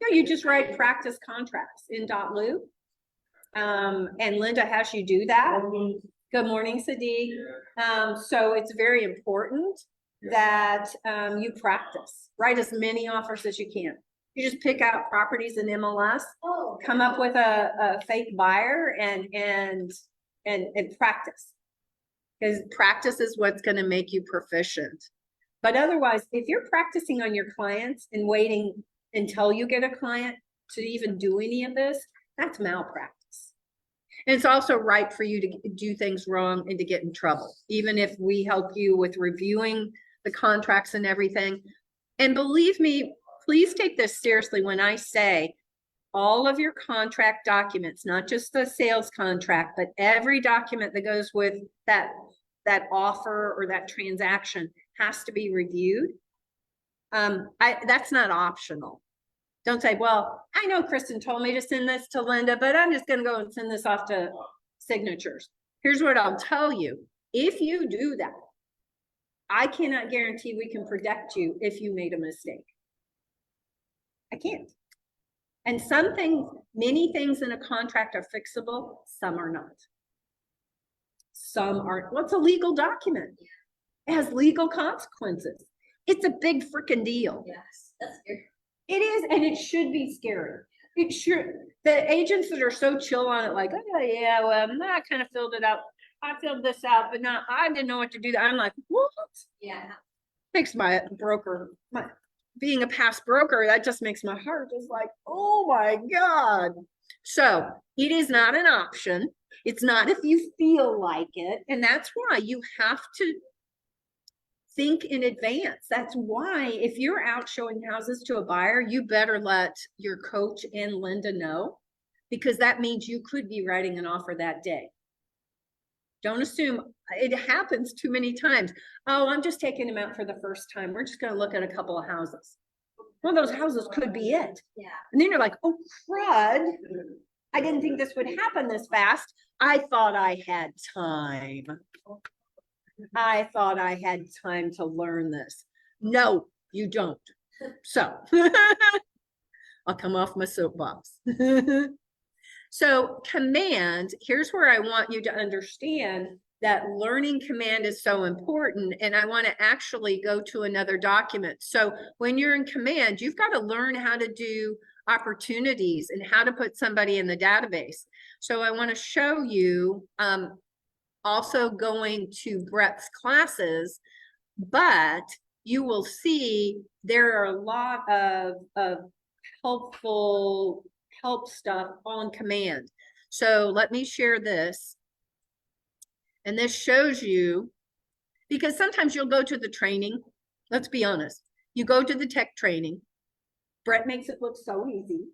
A: No, you just write practice contracts in .lu. And Linda has you do that. Good morning, Sadiq. So it's very important that you practice. Write as many offers as you can. You just pick out properties in MLS, come up with a fake buyer and practice. Because practice is what's going to make you proficient. But otherwise, if you're practicing on your clients and waiting until you get a client to even do any of this, that's malpractice. And it's also right for you to do things wrong and to get in trouble, even if we help you with reviewing the contracts and everything. And believe me, please take this seriously when I say all of your contract documents, not just the sales contract, but every document that goes with that offer or that transaction has to be reviewed. That's not optional. Don't say, well, I know Kristen told me to send this to Linda, but I'm just going to go and send this off to signatures. Here's what I'll tell you. If you do that, I cannot guarantee we can protect you if you made a mistake. I can't. And many things in a contract are fixable, some are not. Some aren't. Well, it's a legal document. It has legal consequences. It's a big freaking deal.
B: Yes, that's scary.
A: It is, and it should be scary. It should. The agents that are so chill on it, like, oh yeah, well, I kind of filled it out. I filled this out, but not. I didn't know what to do. I'm like, what?
B: Yeah.
A: Makes my broker, being a past broker, that just makes my heart just like, oh my God. So it is not an option. It's not if you feel like it. And that's why you have to think in advance. That's why if you're out showing houses to a buyer, you better let your coach and Linda know, because that means you could be writing an offer that day. Don't assume. It happens too many times. Oh, I'm just taking them out for the first time. We're just going to look at a couple of houses. One of those houses could be it.
B: Yeah.
A: And then you're like, oh, crud. I didn't think this would happen this fast. I thought I had time. I thought I had time to learn this. No, you don't. So I'll come off my soapbox. So command, here's where I want you to understand that learning command is so important. And I want to actually go to another document. So when you're in command, you've got to learn how to do opportunities and how to put somebody in the database. So I want to show you also going to Brett's classes, but you will see there are a lot of helpful help stuff on command. So let me share this. And this shows you, because sometimes you'll go to the training. Let's be honest. You go to the tech training. Brett makes it look so easy.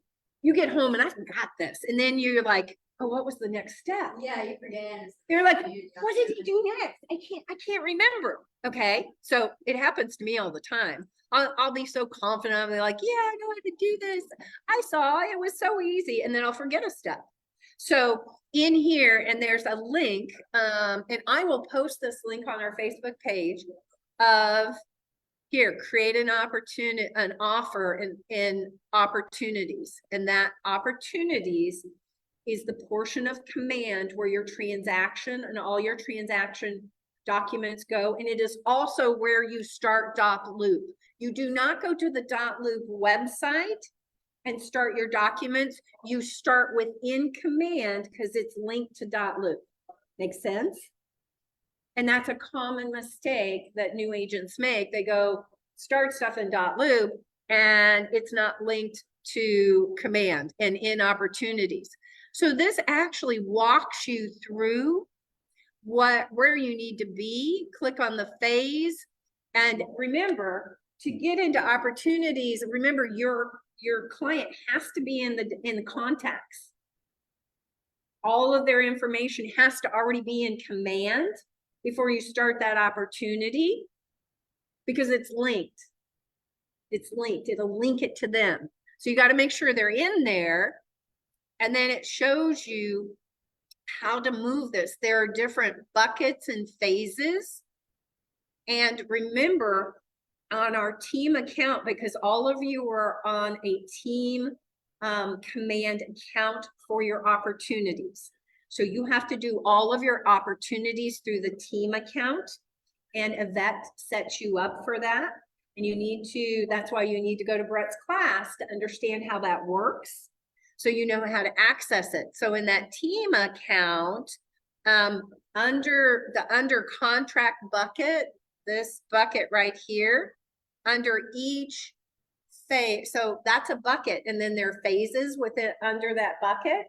A: You get home and I forgot this. And then you're like, oh, what was the next step?
B: Yeah, you forget.
A: You're like, what did he do next? I can't remember. Okay. So it happens to me all the time. I'll be so confident. I'll be like, yeah, I know how to do this. I saw it was so easy. And then I'll forget a step. So in here, and there's a link, and I will post this link on our Facebook page of here, create an opportunity, an offer in opportunities. And that opportunities is the portion of command where your transaction and all your transaction documents go. And it is also where you start .loop. You do not go to the .loop website and start your documents. You start within command because it's linked to .loop. Make sense? And that's a common mistake that new agents make. They go start stuff in .loop and it's not linked to command and in opportunities. So this actually walks you through where you need to be. Click on the phase. And remember, to get into opportunities, remember your client has to be in the contacts. All of their information has to already be in command before you start that opportunity, because it's linked. It's linked. It'll link it to them. So you got to make sure they're in there. And then it shows you how to move this. There are different buckets and phases. And remember, on our team account, because all of you are on a team command account for your opportunities. So you have to do all of your opportunities through the team account, and Yvette sets you up for that. And you need to, that's why you need to go to Brett's class to understand how that works, so you know how to access it. So in that team account, under contract bucket, this bucket right here, under each phase, so that's a bucket, and then there are phases within under that bucket,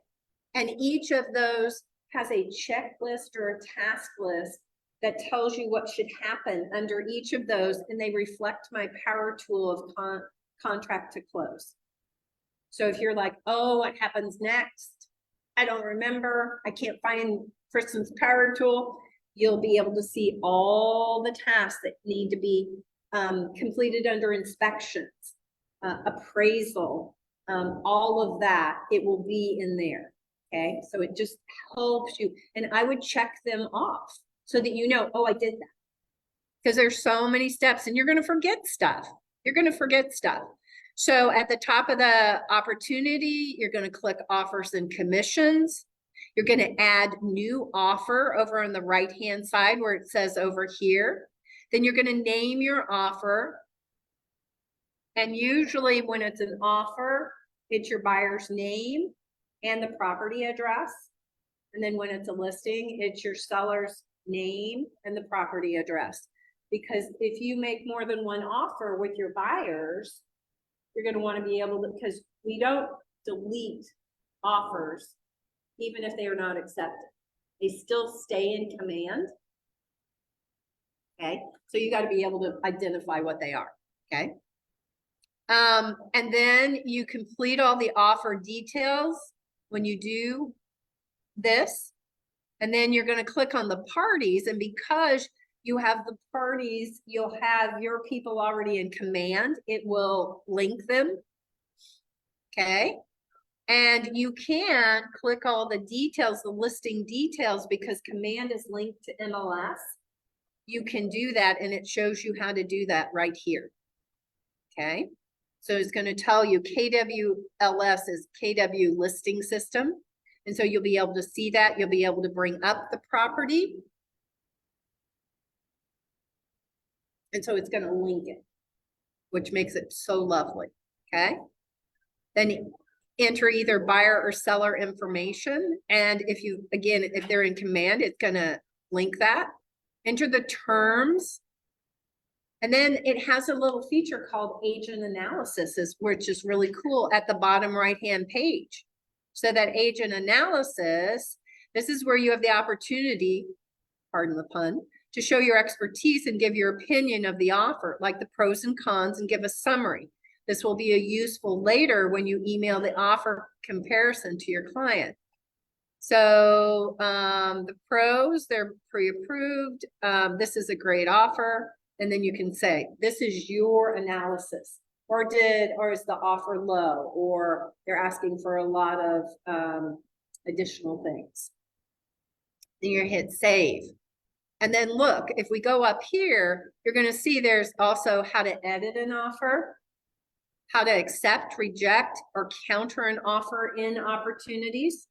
A: and each of those has a checklist or a task list that tells you what should happen under each of those, and they reflect my power tool of contract to close. So if you're like, oh, what happens next? I don't remember. I can't find Kristen's power tool. You'll be able to see all the tasks that need to be completed under inspections, appraisal, all of that. It will be in there. Okay, so it just helps you. And I would check them off so that you know, oh, I did that. Because there's so many steps and you're going to forget stuff. You're going to forget stuff. So at the top of the opportunity, you're going to click offers and commissions. You're going to add new offer over on the right-hand side where it says over here. Then you're going to name your offer. And usually when it's an offer, it's your buyer's name and the property address. And then when it's a listing, it's your seller's name and the property address. Because if you make more than one offer with your buyers, you're going to want to be able to, because we don't delete offers even if they are not accepted. They still stay in command. Okay, so you got to be able to identify what they are. Okay, and then you complete all the offer details when you do this, and then you're going to click on the parties, and because you have the parties, you'll have your people already in command. It will link them. Okay. And you can click all the details, the listing details, because command is linked to MLS. You can do that, and it shows you how to do that right here. Okay. So it's going to tell you KWLS is KW listing system. And so you'll be able to see that. You'll be able to bring up the property. And so it's going to link it, which makes it so lovely. Okay. Then enter either buyer or seller information. And if you, again, if they're in command, it's going to link that. Enter the terms. And then it has a little feature called agent analysis, which is really cool at the bottom right-hand page. So that agent analysis, this is where you have the opportunity, pardon the pun, to show your expertise and give your opinion of the offer, like the pros and cons, and give a summary. This will be useful later when you email the offer comparison to your client. So, the pros, they're pre-approved. This is a great offer. And then you can say, this is your analysis. Or is the offer low? Or they're asking for a lot of, additional things. Then you hit save. And then look, if we go up here, you're going to see there's also how to edit an offer, how to accept, reject, or counter an offer in opportunities,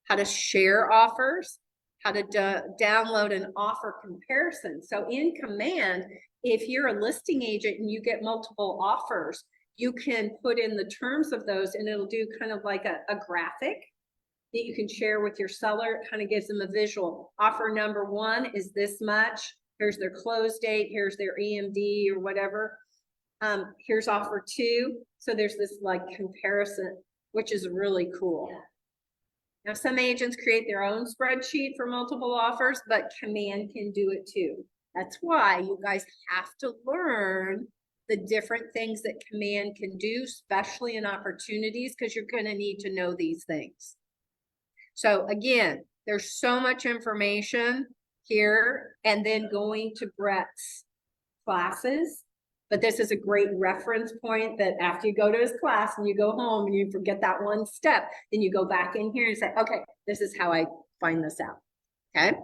A: how to share offers, how to download an offer comparison. So in Command, if you're a listing agent and you get multiple offers, you can put in the terms of those and it'll do kind of like a graphic that you can share with your seller. It kind of gives them a visual. Offer number 1 is this much. Here's their close date. Here's their EMD or whatever. Here's offer 2. So there's this like comparison, which is really cool.
B: Yeah.
A: Now, some agents create their own spreadsheet for multiple offers, but Command can do it too. That's why you guys have to learn the different things that Command can do, especially in opportunities, because you're going to need to know these things. So again, there's so much information here, and then going to Brett's classes. But this is a great reference point that after you go to his class and you go home and you forget that one step, then you go back in here and say, okay, this is how I find this out. Okay. Let's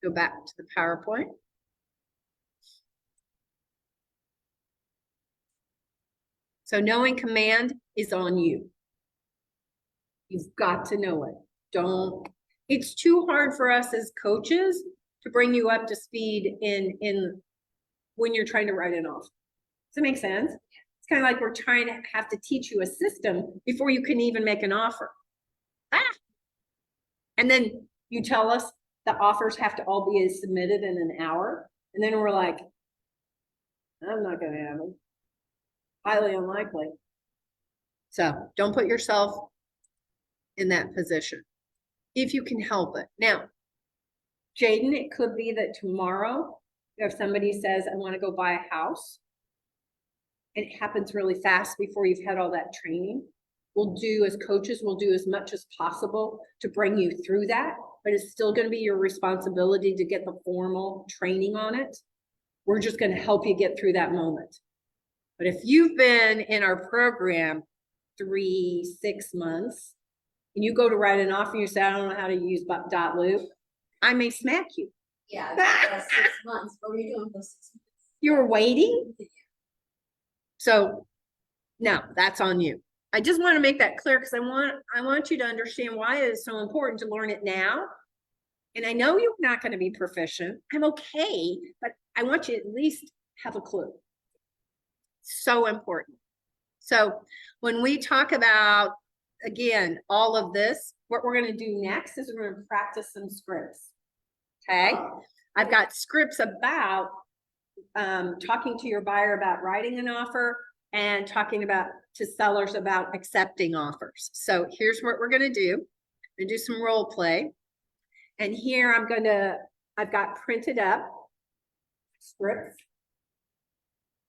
A: go back to the PowerPoint. So knowing Command is on you. You've got to know it. It's too hard for us as coaches to bring you up to speed in when you're trying to write an offer. Does that make sense? It's kind of like we're trying to have to teach you a system before you can even make an offer. And then you tell us the offers have to all be submitted in an hour. And then we're like, I'm not going to have them. Highly unlikely. So don't put yourself in that position if you can help it. Now, Jaden, it could be that tomorrow, if somebody says, I want to go buy a house, and it happens really fast before you've had all that training, as coaches, we'll do as much as possible to bring you through that, but it's still going to be your responsibility to get the formal training on it. We're just going to help you get through that moment. But if you've been in our program 3-6 months, and you go to write an offer and you say, I don't know how to use dot loop, I may smack you.
B: Yeah, 6 months. What were you doing for 6 months?
A: You were waiting. So no, that's on you. I just want to make that clear because I want you to understand why it is so important to learn it now. And I know you're not going to be proficient. I'm okay, but I want you to at least have a clue. So important. So when we talk about, again, all of this, what we're going to do next is we're going to practice some scripts. Okay. I've got scripts about talking to your buyer about writing an offer and talking to sellers about accepting offers. So here's what we're going to do. I'm going to do some role play. And here I've got printed up scripts.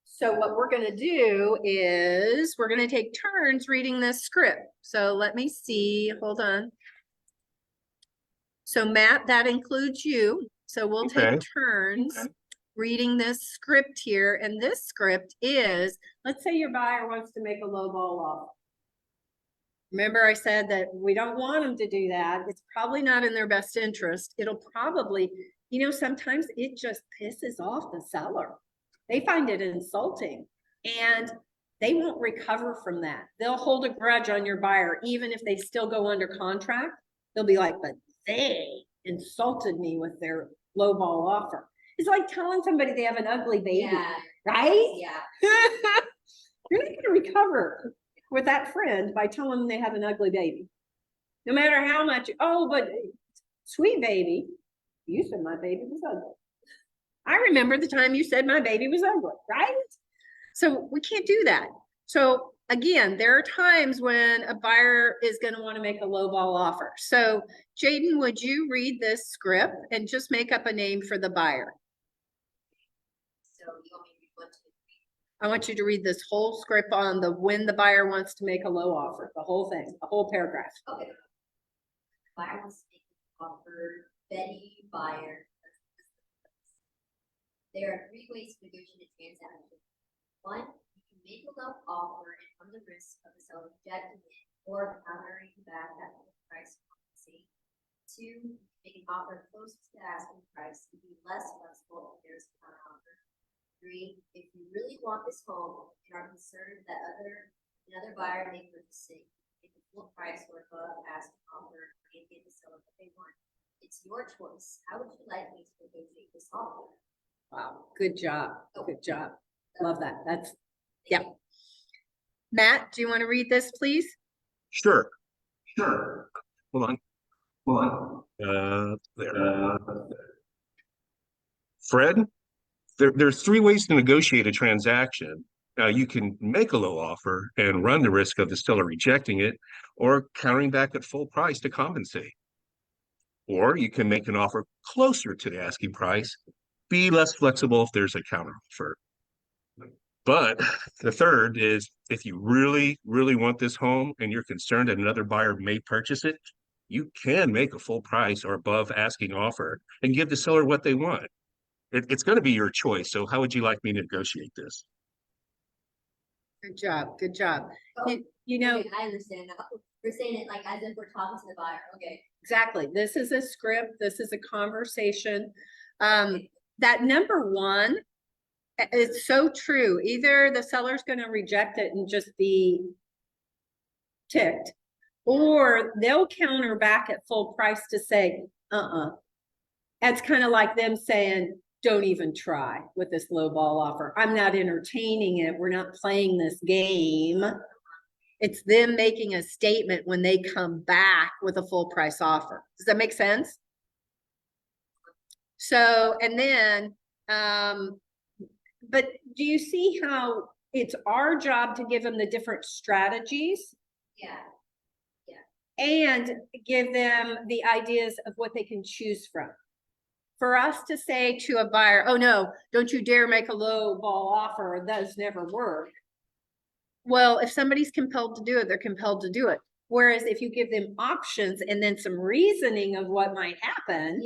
A: So what we're going to do is we're going to take turns reading this script. So let me see. Hold on. So Matt, that includes you. So we'll take turns reading this script here. And this script is, let's say your buyer wants to make a lowball offer. Remember I said that we don't want them to do that. It's probably not in their best interest. It'll probably, sometimes it just pisses off the seller. They find it insulting and they won't recover from that. They'll hold a grudge on your buyer, even if they still go under contract. They'll be like, but they insulted me with their lowball offer. It's like telling somebody they have an ugly baby, right?
B: Yeah.
A: You're not going to recover with that friend by telling them they have an ugly baby. No matter how much, but sweet baby, you said my baby was ugly. I remember the time you said my baby was ugly, right? So we can't do that. So again, there are times when a buyer is going to want to make a lowball offer. So Jaden, would you read this script and just make up a name for the buyer?
B: So you want me to read 1, 2,
A: I want you to read this whole script on the when the buyer wants to make a low offer, the whole thing, the whole paragraph.
B: Okay. Buyer wants to make an offer, Betty, buyer. There are three ways to negotiate a transaction. One, you can make a low offer and run the risk of the seller rejecting it or countering back at the price policy. Two, make an offer close to the asking price to be less flexible if there's a counter offer. Three, if you really want this home and are concerned that another buyer may purchase it, make the full price or above asking offer and give the seller what they want. It's your choice. How would you like me to negotiate this offer?
A: Wow, good job, good job. Love that. That's, yeah. Matt, do you want to read this, please?
C: Sure. Hold on. There. Fred, there's three ways to negotiate a transaction. You can make a low offer and run the risk of the seller rejecting it or countering back at full price to compensate. Or you can make an offer closer to the asking price, be less flexible if there's a counter offer. But the third is if you really, really want this home and you're concerned that another buyer may purchase it, you can make a full price or above asking offer and give the seller what they want. It's going to be your choice. So how would you like me to negotiate this?
A: Good job, good job.
B: Oh,
A: You know,
B: okay, I understand now. We're saying it like as if we're talking to the buyer. Okay.
A: exactly. This is a script. This is a conversation. That number one, it's so true. Either the seller's going to reject it and just be ticked, or they'll counter back at full price to say, That's kind of like them saying, don't even try with this low ball offer. I'm not entertaining it. We're not playing this game. It's them making a statement when they come back with a full price offer. Does that make sense? So, and then, but do you see how it's our job to give them the different strategies?
B: Yeah.
A: And give them the ideas of what they can choose from. For us to say to a buyer, oh no, don't you dare make a low ball offer, those never work. Well, if somebody's compelled to do it, they're compelled to do it. Whereas if you give them options and then some reasoning of what might happen,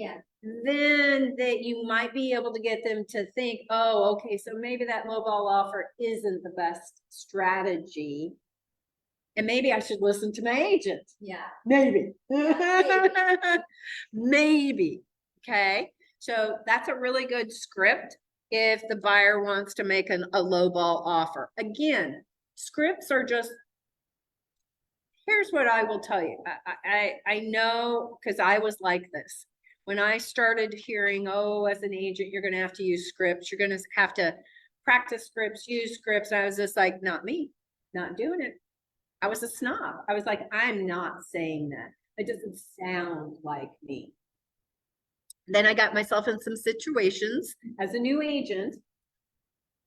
A: then that you might be able to get them to think, oh, okay, so maybe that low ball offer isn't the best strategy. And maybe I should listen to my agent.
B: Yeah.
A: Maybe.
B: Yeah,
A: Maybe. Okay. So that's a really good script if the buyer wants to make a low ball offer. Again, scripts are just, here's what I will tell you. I know, because I was like this. When I started hearing, oh, as an agent, you're going to have to use scripts. You're going to have to practice scripts, use scripts. And I was just like, not me, not doing it. I was a snob. I was like, I'm not saying that. It doesn't sound like me. Then I got myself in some situations as a new agent,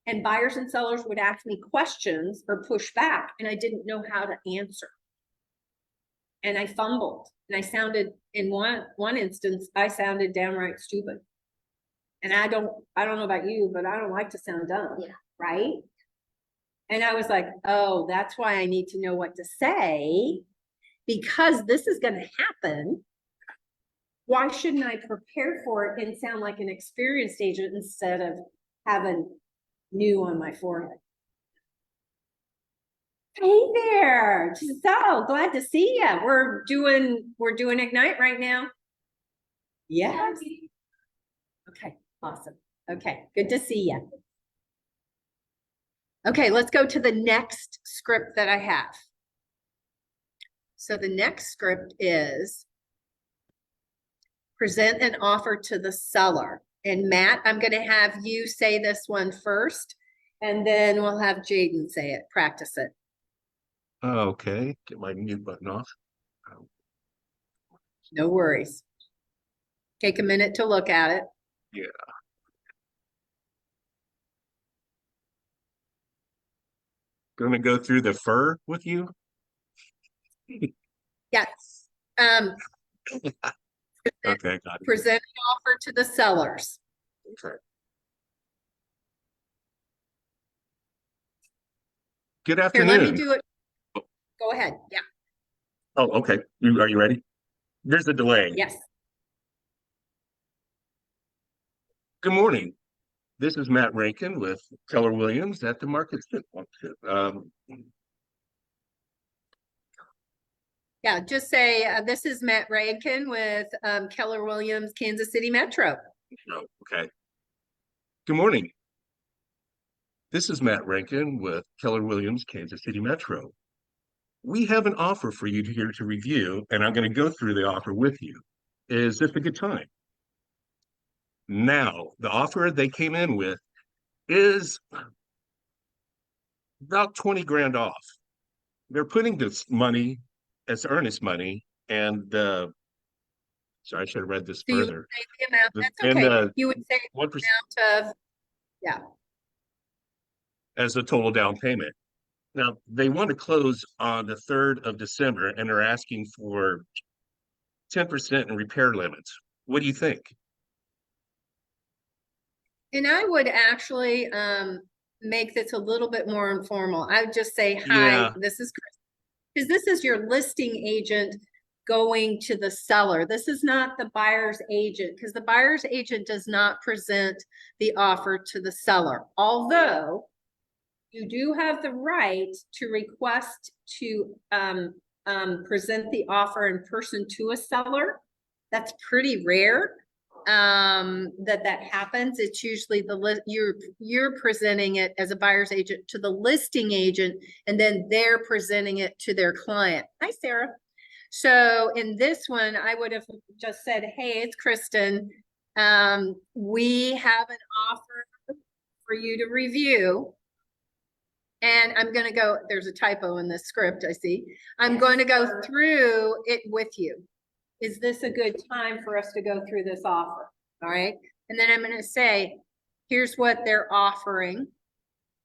A: and buyers and sellers would ask me questions or push back, and I didn't know how to answer. And I fumbled, and I sounded, in one instance, I sounded downright stupid. And I don't know about you, but I don't like to sound dumb, right? And I was like, oh, that's why I need to know what to say, because this is going to happen. Why shouldn't I prepare for it and sound like an experienced agent instead of having new on my forehead? Hey there, so glad to see you. We're doing Ignite right now. Yes. Okay, awesome. Okay, good to see you. Okay, let's go to the next script that I have. So the next script is present an offer to the seller. And Matt, I'm going to have you say this one first, and then we'll have Jaden say it, practice it.
C: Okay, get my mute button off.
A: No worries. Take a minute to look at it.
C: Yeah. Gonna go through the fur with you?
A: Yes.
C: Okay, got it.
A: Present an offer to the sellers.
C: Okay. Good
A: Here, let me
C: afternoon.
A: do it. Go ahead. Yeah,
C: Oh, okay. Are you ready? There's a delay.
A: yes.
C: Good morning. This is Matt Rankin with Keller Williams at the Market.
A: Yeah, just say, this is Matt Rankin with Keller Williams, Kansas City Metro.
C: No, okay. Good morning. This is Matt Rankin with Keller Williams, Kansas City Metro. We have an offer for you here to review, and I'm going to go through the offer with you. Is this a good time? Now, the offer they came in with is about 20 grand off. They're putting this money as earnest money, and sorry, I should have read this
A: So you would
C: further.
A: say the amount, that's
C: And
A: okay. You would say
C: 1%
A: the amount of, yeah,
C: as the total down payment. Now, they want to close on the 3rd of December, and they're asking for 10% in repair limits. What do you think?
A: and I would actually make this a little bit more informal. I would just say, hi,
C: Yeah,
A: this is Chris. Because this is your listing agent going to the seller. This is not the buyer's agent, because the buyer's agent does not present the offer to the seller. Although you do have the right to request to present the offer in person to a seller. That's pretty rare that happens. It's usually you're presenting it as a buyer's agent to the listing agent, and then they're presenting it to their client. Hi, Sarah. So in this one, I would have just said, hey, it's Kristen. We have an offer for you to review. And I'm going to go, there's a typo in this script, I see. I'm going to go through it with you. Is this a good time for us to go through this offer? All right. And then I'm going to say, here's what they're offering.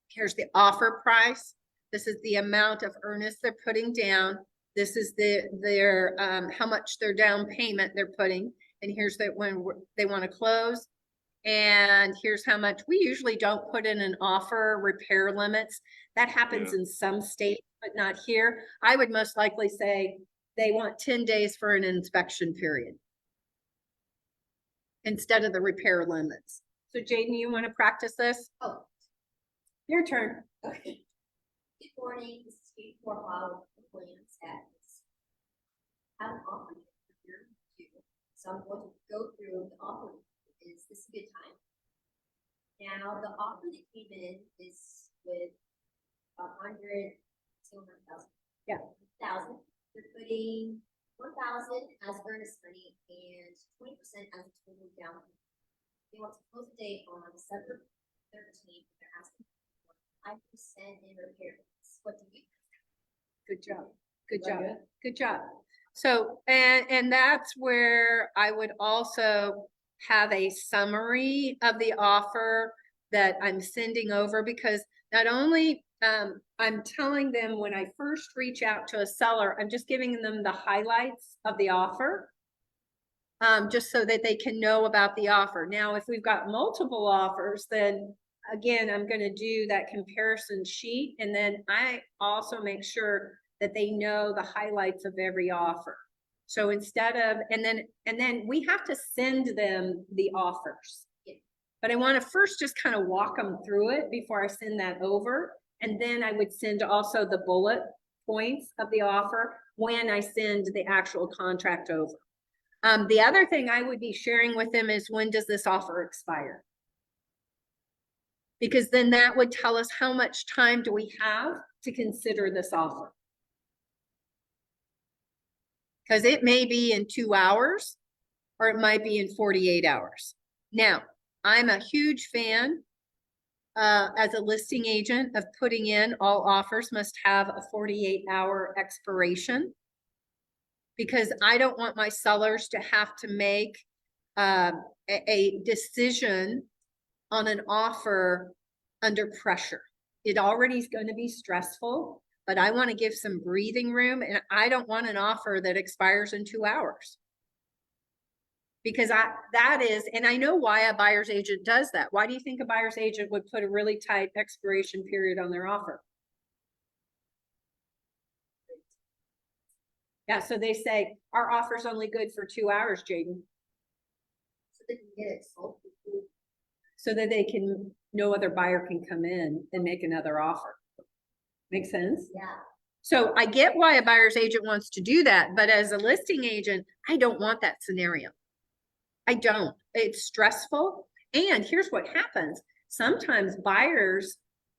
A: Here's the offer price. This is the amount of earnest they're putting down. This is their how much their down payment they're putting. And here's when they want to close. And here's how much. We usually don't put in an offer repair limits. That happens in some states, but not here. I would most likely say they want 10 days for an inspection period instead of the repair limits. So Jaden, you want to practice this?
B: Oh,
A: Your turn.
B: okay. Good morning, this is Kate Corhall with Williams Adams. Have an offer here for you. So I'm going to go through the offer. Is this a good time? Now, the offer that came in is with 100, 200,000.
A: Yeah.
B: 1,000. They're putting 1,000 as earnest money and 20% as a total down payment. They want to close the date on December 13th. They're asking for 5% in repairs. What do you think?
A: Good job. Good job. Good job. So, and that's where I would also have a summary of the offer that I'm sending over, because not only I'm telling them when I first reach out to a seller, I'm just giving them the highlights of the offer, just so that they can know about the offer. Now, if we've got multiple offers, then again, I'm going to do that comparison sheet. And then I also make sure that they know the highlights of every offer. So instead of, and then we have to send them the offers. But I want to first just kind of walk them through it before I send that over. And then I would send also the bullet points of the offer when I send the actual contract over. The other thing I would be sharing with them is, when does this offer expire? Because then that would tell us how much time do we have to consider this offer. Because it may be in 2 hours, or it might be in 48 hours. Now, I'm a huge fan as a listing agent of putting in all offers must have a 48-hour expiration, because I don't want my sellers to have to make a decision on an offer under pressure. It already is going to be stressful, but I want to give some breathing room, and I don't want an offer that expires in 2 hours. Because that is, and I know why a buyer's agent does that. Why do you think a buyer's agent would put a really tight expiration period on their offer? Yeah, so they say our offer's only good for 2 hours, Jaden,
B: So they can get it sold.
A: so that they can, no other buyer can come in and make another offer. Make sense?
B: Yeah.
A: So I get why a buyer's agent wants to do that, but as a listing agent, I don't want that scenario. I don't. It's stressful. And here's what happens. Sometimes buyers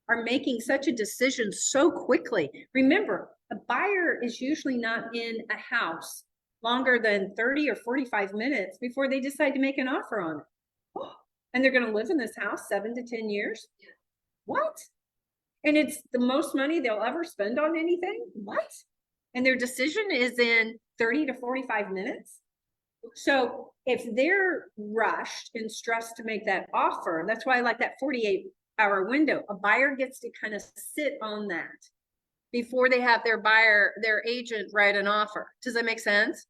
A: are making such a decision so quickly. Remember, a buyer is usually not in a house longer than 30 or 45 minutes before they decide to make an offer on it. Oh, and they're going to live in this house 7 to 10 years?
B: Yeah.
A: What? And it's the most money they'll ever spend on anything? What? And their decision is in 30 to 45 minutes? So if they're rushed and stressed to make that offer, that's why I like that 48-hour window. A buyer gets to kind of sit on that before they have their agent write an offer. Does that make sense?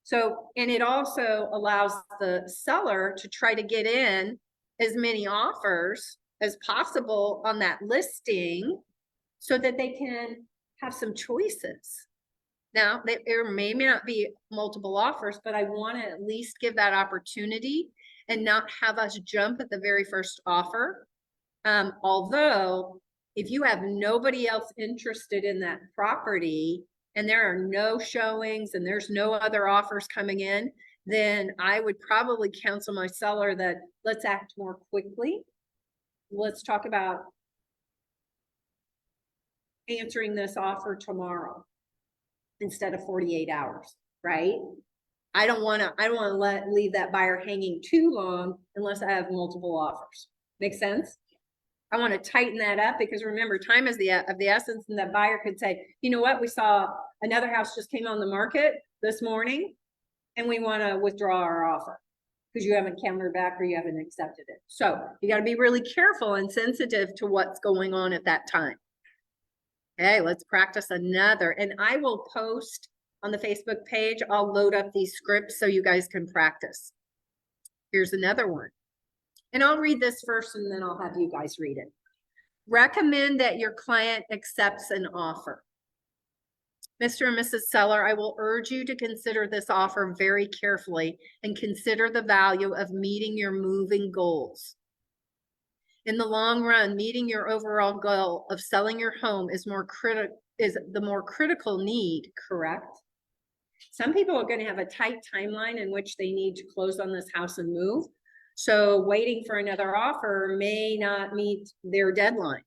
A: So, and it also allows the seller to try to get in as many offers as possible on that listing so that they can have some choices. Now, there may not be multiple offers, but I want to at least give that opportunity and not have us jump at the very first offer. Although, if you have nobody else interested in that property and there are no showings and there's no other offers coming in, then I would probably counsel my seller that let's act more quickly. Let's talk about answering this offer tomorrow instead of 48 hours, right? I don't want to leave that buyer hanging too long unless I have multiple offers. Make sense? I want to tighten that up because remember, time is of the essence, and that buyer could say, you know what, we saw another house just came on the market this morning and we want to withdraw our offer because you haven't countered back or you haven't accepted it. So you got to be really careful and sensitive to what's going on at that time. Okay, let's practice another. And I will post on the Facebook page. I'll load up these scripts so you guys can practice. Here's another one. And I'll read this first and then I'll have you guys read it. Recommend that your client accepts an offer. Mr. and Mrs. Seller, I will urge you to consider this offer very carefully and consider the value of meeting your moving goals. In the long run, meeting your overall goal of selling your home is the more critical need, correct? Some people are going to have a tight timeline in which they need to close on this house and move. So waiting for another offer may not meet their deadline.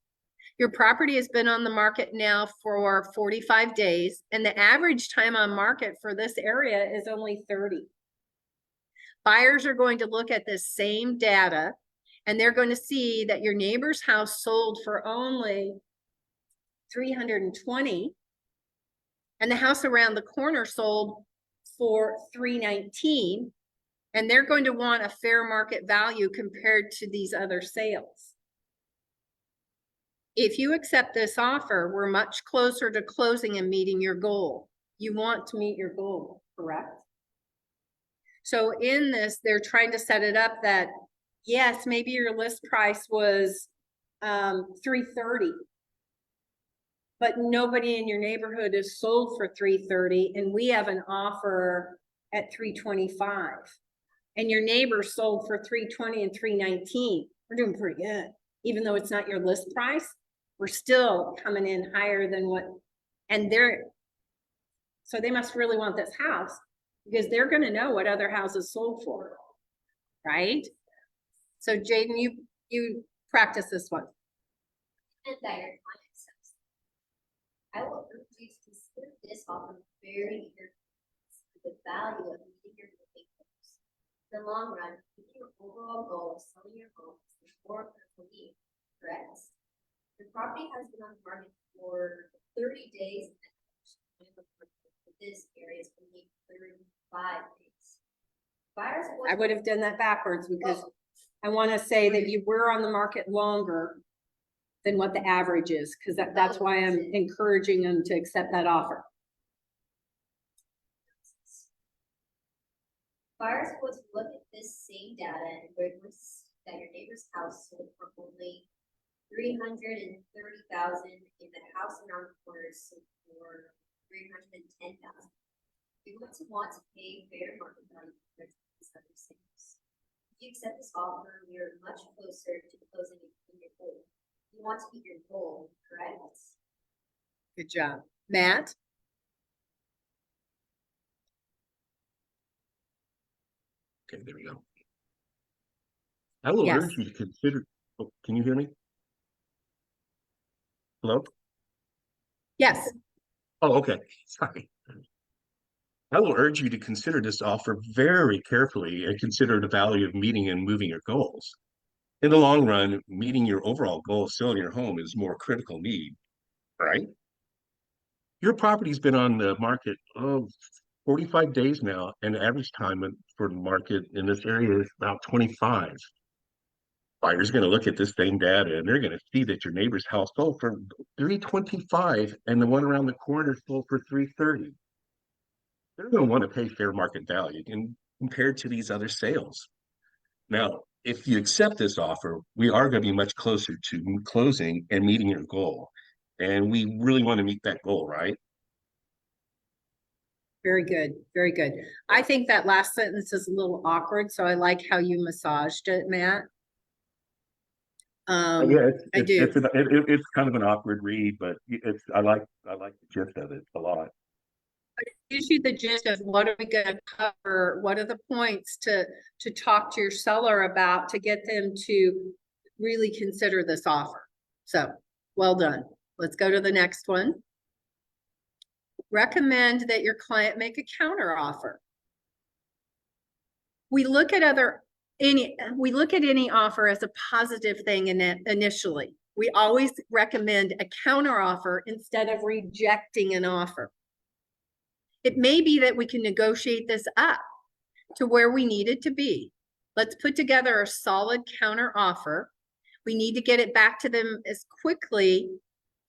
A: Your property has been on the market now for 45 days, and the average time on market for this area is only 30. Buyers are going to look at this same data and they're going to see that your neighbor's house sold for only 320 and the house around the corner sold for 319, and they're going to want a fair market value compared to these other sales. If you accept this offer, we're much closer to closing and meeting your goal. You want to meet your goal, correct? So in this, they're trying to set it up that yes, maybe your list price was $330, but nobody in your neighborhood is sold for $330, and we have an offer at $325, and your neighbor sold for $320 and $319. We're doing pretty good, even though it's not your list price. We're still coming in higher than what, and so they must really want this house because they're going to know what other houses sold for, right? So Jaden, you practice this one.
B: And that your client accepts. I will urge you to consider this offer very carefully. The value of meeting your moving goals. In the long run, meeting your overall goal of selling your home is more critical need, correct? The property has been on the market for 30 days, and this area is going to be 35 days. Buyers
A: I would have done that backwards because I want to say that you were on the market longer than what the average is, because that's why I'm encouraging them to accept that offer.
B: Buyers will look at this same data and witness that your neighbor's house sold for only $330,000 in the house around the corner sold for $310,000. You're going to want to pay fair market value compared to these other sales. If you accept this offer, you're much closer to closing your goal. You want to meet your goal, correct?
A: Good job. Matt?
C: Okay, there we go. I will
A: Yes.
C: urge you to consider, oh, can you hear me? Hello?
A: Yes.
C: Oh, okay, sorry. I will urge you to consider this offer very carefully and consider the value of meeting and moving your goals. In the long run, meeting your overall goal of selling your home is more critical need, right? Your property's been on the market 45 days now, and the average time for the market in this area is about 25. Buyers going to look at this same data and they're going to see that your neighbor's house sold for 325 and the one around the corner sold for 330. They're going to want to pay fair market value compared to these other sales. Now, if you accept this offer, we are going to be much closer to closing and meeting your goal. And we really want to meet that goal, right?
A: Very good. Very good. I think that last sentence is a little awkward, so I like how you massaged it, Matt.
C: Yeah,
A: I do.
C: it's kind of an awkward read, but I like the gist of it a lot.
A: Gives you the gist of what are we going to cover, what are the points to talk to your seller about to get them to really consider this offer. So well done. Let's go to the next one. Recommend that your client make a counter offer. We look at any offer as a positive thing initially. We always recommend a counter offer instead of rejecting an offer. It may be that we can negotiate this up to where we need it to be. Let's put together a solid counter offer. We need to get it back to them as quickly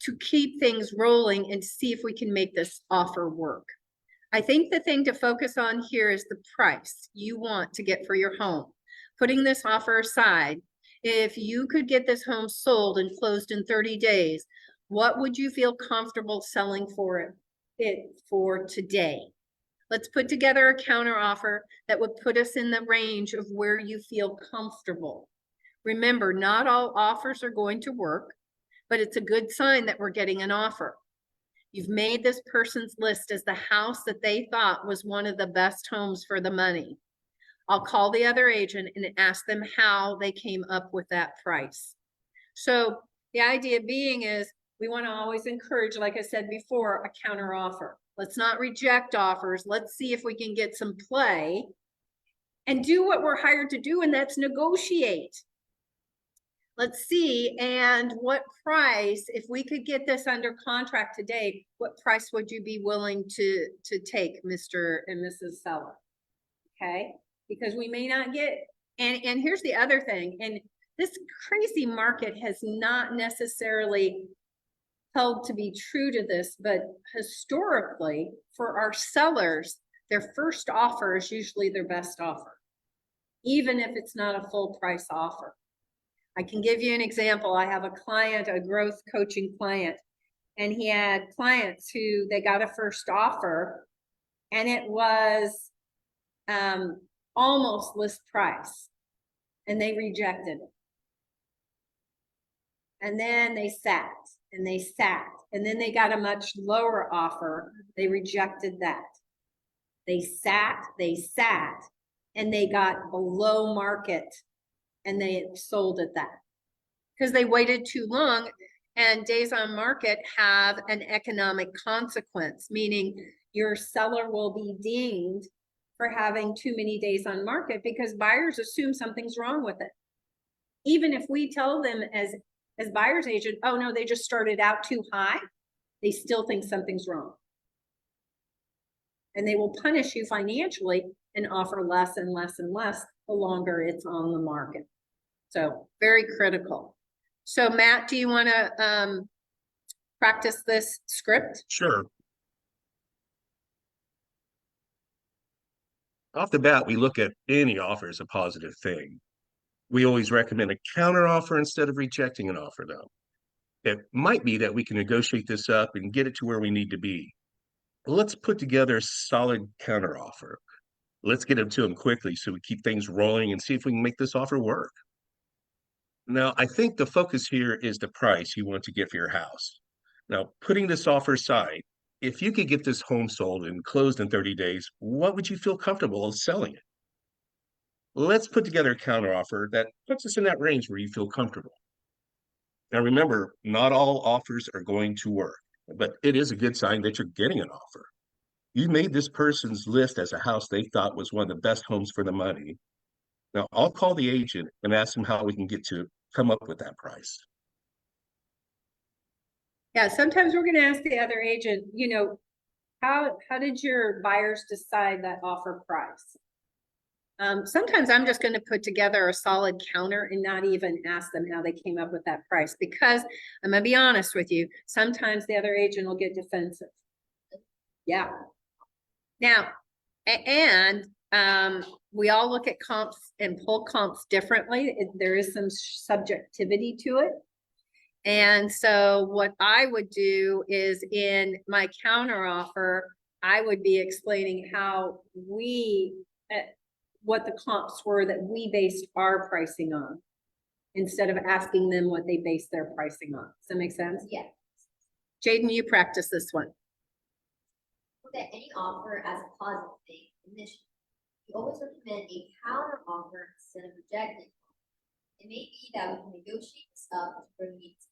A: to keep things rolling and see if we can make this offer work. I think the thing to focus on here is the price you want to get for your home. Putting this offer aside, if you could get this home sold and closed in 30 days, what would you feel comfortable selling for it for today? Let's put together a counter offer that would put us in the range of where you feel comfortable. Remember, not all offers are going to work, but it's a good sign that we're getting an offer. You've made this person's list as the house that they thought was one of the best homes for the money. I'll call the other agent and ask them how they came up with that price. So the idea being is we want to always encourage, like I said before, a counter offer. Let's not reject offers. Let's see if we can get some play and do what we're hired to do, and that's negotiate. Let's see, and what price, if we could get this under contract today, what price would you be willing to take, Mr. and Mrs. Seller? Okay, because we may not get, and here's the other thing, and this crazy market has not necessarily held to be true to this, but historically, for our sellers, their first offer is usually their best offer, even if it's not a full price offer. I can give you an example. I have a client, a growth coaching client, and he had clients who they got a first offer and it was almost list price and they rejected it. And then they sat and they sat and then they got a much lower offer. They rejected that. They sat, and they got below market and they sold at that because they waited too long. And days on market have an economic consequence, meaning your seller will be dinged for having too many days on market because buyers assume something's wrong with it. Even if we tell them as buyer's agent, oh no, they just started out too high, they still think something's wrong. And they will punish you financially and offer less and less and less the longer it's on the market. So very critical. So Matt, do you want to practice this script?
C: Sure. Off the bat, we look at any offer as a positive thing. We always recommend a counter offer instead of rejecting an offer, though. It might be that we can negotiate this up and get it to where we need to be. let's put together a solid counteroffer. Let's get it to them quickly so we keep things rolling and see if we can make this offer work. Now, I think the focus here is the price you want to get for your house. Now, putting this offer aside, if you could get this home sold and closed in 30 days, what would you feel comfortable selling it? Let's put together a counteroffer that puts us in that range where you feel comfortable. Now, remember, not all offers are going to work, but it is a good sign that you're getting an offer. You made this person's list as a house they thought was one of the best homes for the money. Now, I'll call the agent and ask him how we can get to come up with that price.
A: Yeah, sometimes we're gonna ask the other agent, how did your buyers decide that offer price? Sometimes I'm just gonna put together a solid counter and not even ask them how they came up with that price, because I'm gonna be honest with you, sometimes the other agent will get defensive. Yeah. Now, we all look at comps and pull comps differently. There is some subjectivity to it. And so what I would do is in my counter offer, I would be explaining how what the comps were that we based our pricing on, instead of asking them what they based their pricing on. Does that make sense?
B: Yeah.
A: Jaden, you practice this one.
B: Look at any offer as a positive thing initially. We always recommend a counter offer instead of rejecting. It may be that we can negotiate this up to bring it.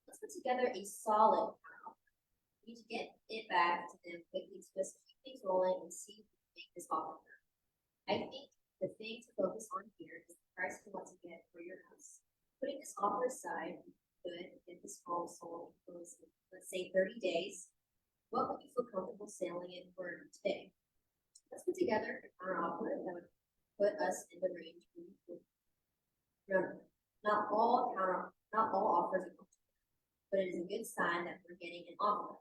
B: Let's put together a solid counter offer. We need to get it back to them quickly to just keep things rolling and see if we can make this offer work. I think the thing to focus on here is the price you want to get for your house. Putting this offer aside, we could get this home sold in, let's say 30 days. What would you feel comfortable selling it for today? Let's put together a counter offer that would put us in the range we would. Remember, not all offers are comfortable, but it is a good sign that we're getting an offer.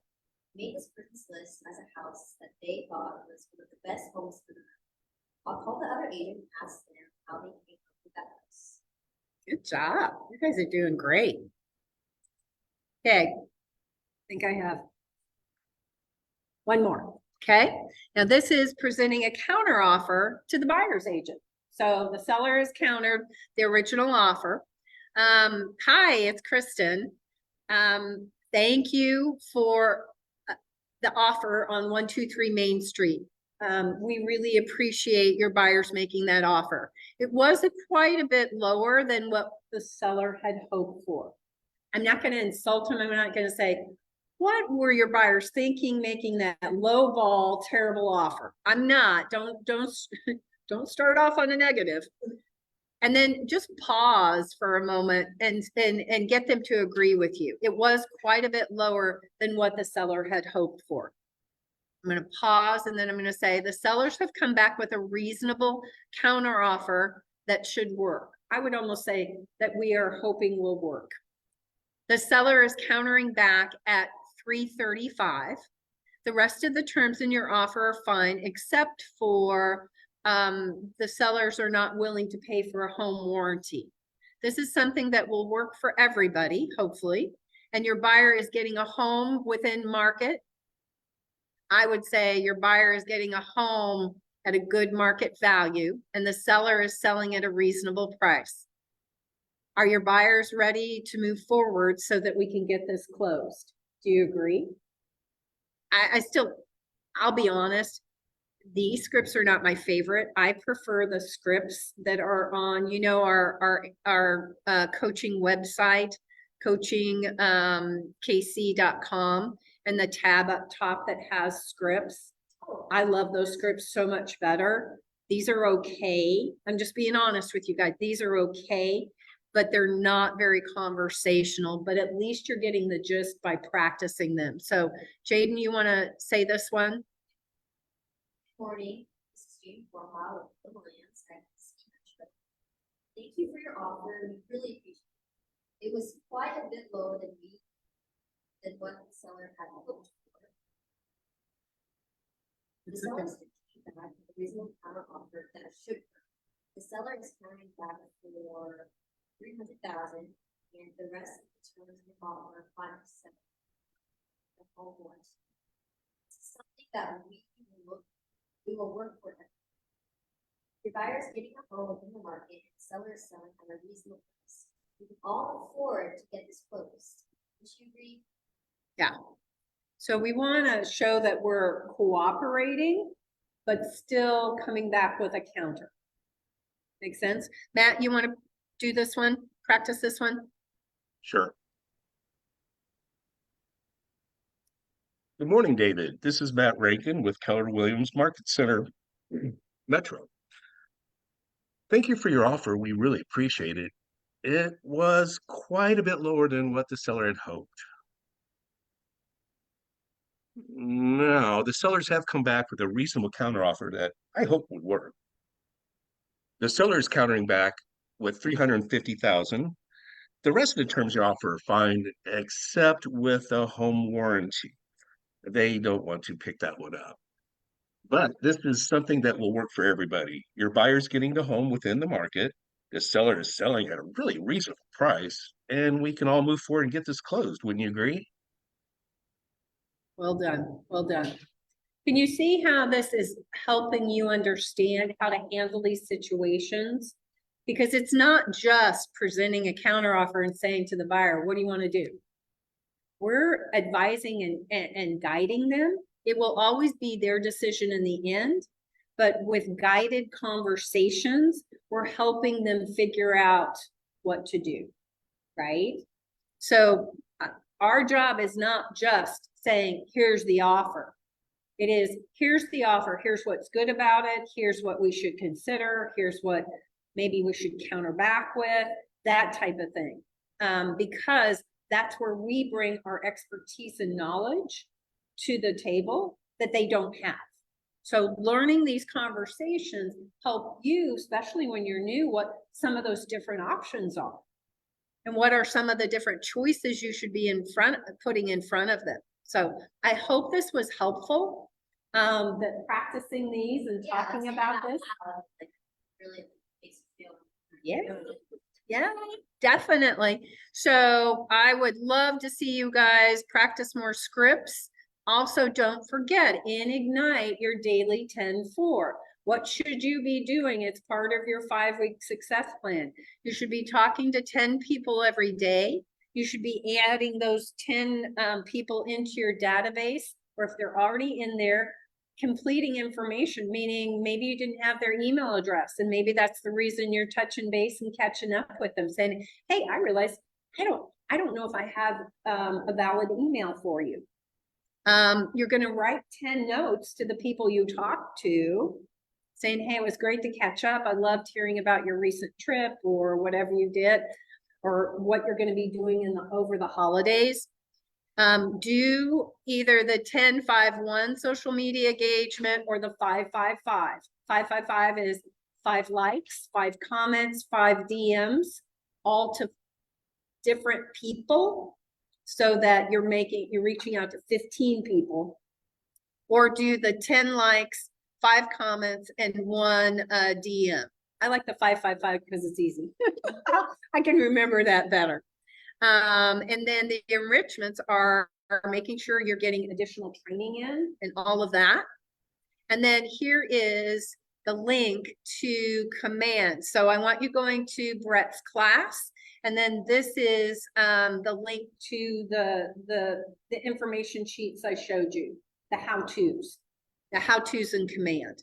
B: Make this person's list as a house that they thought was one of the best homes for them. I'll call the other agent and ask them how they came up with that house.
A: Good job. You guys are doing great. Okay. I think I have one more. Okay. Now this is presenting a counter offer to the buyer's agent. So the seller has countered the original offer. Hi, it's Kristen. Thank you for the offer on 123 Main Street. We really appreciate your buyers making that offer. It was quite a bit lower than what the seller had hoped for. I'm not going to insult them. I'm not going to say, what were your buyers thinking making that low ball, terrible offer? I'm not. Don't start off on a negative. And then just pause for a moment and get them to agree with you. It was quite a bit lower than what the seller had hoped for. I'm going to pause and then I'm going to say the sellers have come back with a reasonable counter offer that should work. I would almost say that we are hoping will work. The seller is countering back at $335. The rest of the terms in your offer are fine, except for the sellers are not willing to pay for a home warranty. This is something that will work for everybody, hopefully. And your buyer is getting a home within market. I would say your buyer is getting a home at a good market value, and the seller is selling at a reasonable price. Are your buyers ready to move forward so that we can get this closed? Do you agree? I'll be honest, these scripts are not my favorite. I prefer the scripts that are on, our coaching website, coachingkc.com, and the tab up top that has scripts. I love those scripts so much better. These are okay. I'm just being honest with you guys. These are okay, but they're not very conversational, but at least you're getting the gist by practicing them. So Jaden, you want to say this one?
B: Morning, this is Jane Formal of the Lands at Ski Trip. Thank you for your offer. We really appreciate it. It was quite a bit lower than what the seller had hoped for. The seller is keep back with a reasonable counter offer that should work. The seller is carrying back for $300,000, and the rest of the terms of the offer are 5%. The home warranty. It's a something that we will work for them. Your buyer's getting a home in the market and the seller is selling at a reasonable price. We can all afford to get this closed. Would you agree?
A: Yeah. So we want to show that we're cooperating, but still coming back with a counter. Make sense? Matt, you want to do this one? Practice this one?
C: Sure. Good morning, David. This is Matt Rankin with Keller Williams Market Center Metro. Thank you for your offer. We really appreciate it. It was quite a bit lower than what the seller had hoped. Now, the sellers have come back with a reasonable counteroffer that I hope would work. The seller is countering back with 350,000. The rest of the terms of offer are fine, except with a home warranty. They don't want to pick that one up. But this is something that will work for everybody. Your buyer's getting the home within the market. The seller is selling at a really reasonable price, and we can all move forward and get this closed. Wouldn't you agree?
A: Well done. Well done. Can you see how this is helping you understand how to handle these situations? Because it's not just presenting a counteroffer and saying to the buyer, what do you want to do? We're advising and guiding them. It will always be their decision in the end, but with guided conversations, we're helping them figure out what to do, right? So our job is not just saying, here's the offer. It is, here's the offer, here's what's good about it, here's what we should consider, here's what maybe we should counter back with, that type of thing. Because that's where we bring our expertise and knowledge to the table that they don't have. So learning these conversations help you, especially when you're new, what some of those different options are. And what are some of the different choices you should be putting in front of them. So I hope this was helpful, that practicing these and talking about this.
B: Really makes you feel.
A: Yeah. Yeah, definitely. So I would love to see you guys practice more scripts. Also, don't forget, in Ignite, your daily 10-4. What should you be doing? It's part of your 5-week success plan. You should be talking to 10 people every day. You should be adding those 10 people into your database, or if they're already in there, completing information, meaning maybe you didn't have their email address, and maybe that's the reason you're touching base and catching up with them, saying, hey, I realize I don't know if I have a valid email for you. You're going to write 10 notes to the people you talked to, saying, hey, it was great to catch up. I loved hearing about your recent trip or whatever you did, or what you're going to be doing over the holidays. Do either the 10-5-1 social media engagement or the 5-5-5. 5-5-5 is 5 likes, 5 comments, 5 DMs, all to different people, so that you're reaching out to 15 people. Or do the 10 likes, 5 comments, and 1 DM. I like the 5-5-5 because it's easy. I can remember that better. And then the enrichments are making sure you're getting additional training in and all of that. And then here is the link to command. So I want you going to Brett's class. And then this is the link to the information sheets I showed you, the how-tos in command.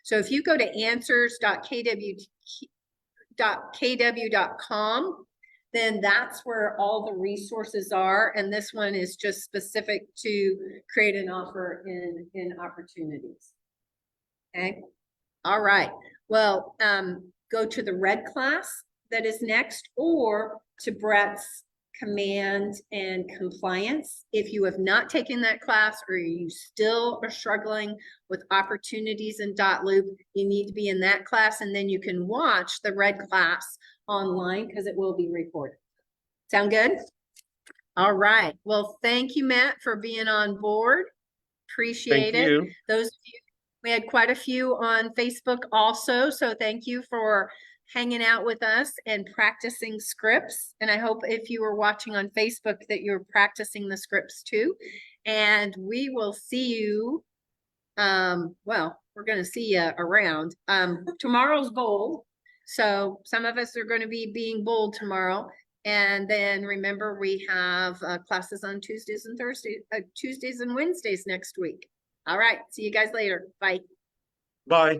A: So if you go to answers.kw.com, then that's where all the resources are. And this one is just specific to create an offer in opportunities. Okay. All right. Well, go to the red class that is next, or to Brett's command and compliance. If you have not taken that class, or you still are struggling with opportunities in Loop, you need to be in that class, and then you can watch the red class online because it will be recorded. Sound good? All right. Well, thank you, Matt, for being on board. Appreciate it.
C: Thank you.
A: Those of you, we had quite a few on Facebook also, so thank you for hanging out with us and practicing scripts. And I hope if you were watching on Facebook that you're practicing the scripts too. And we will see you Well, we're gonna see you around. Tomorrow's bold. So some of us are gonna be being bold tomorrow. And then remember, we have classes on Tuesdays and Tuesdays and Wednesdays next week. All right, see you guys later. Bye.
C: Bye.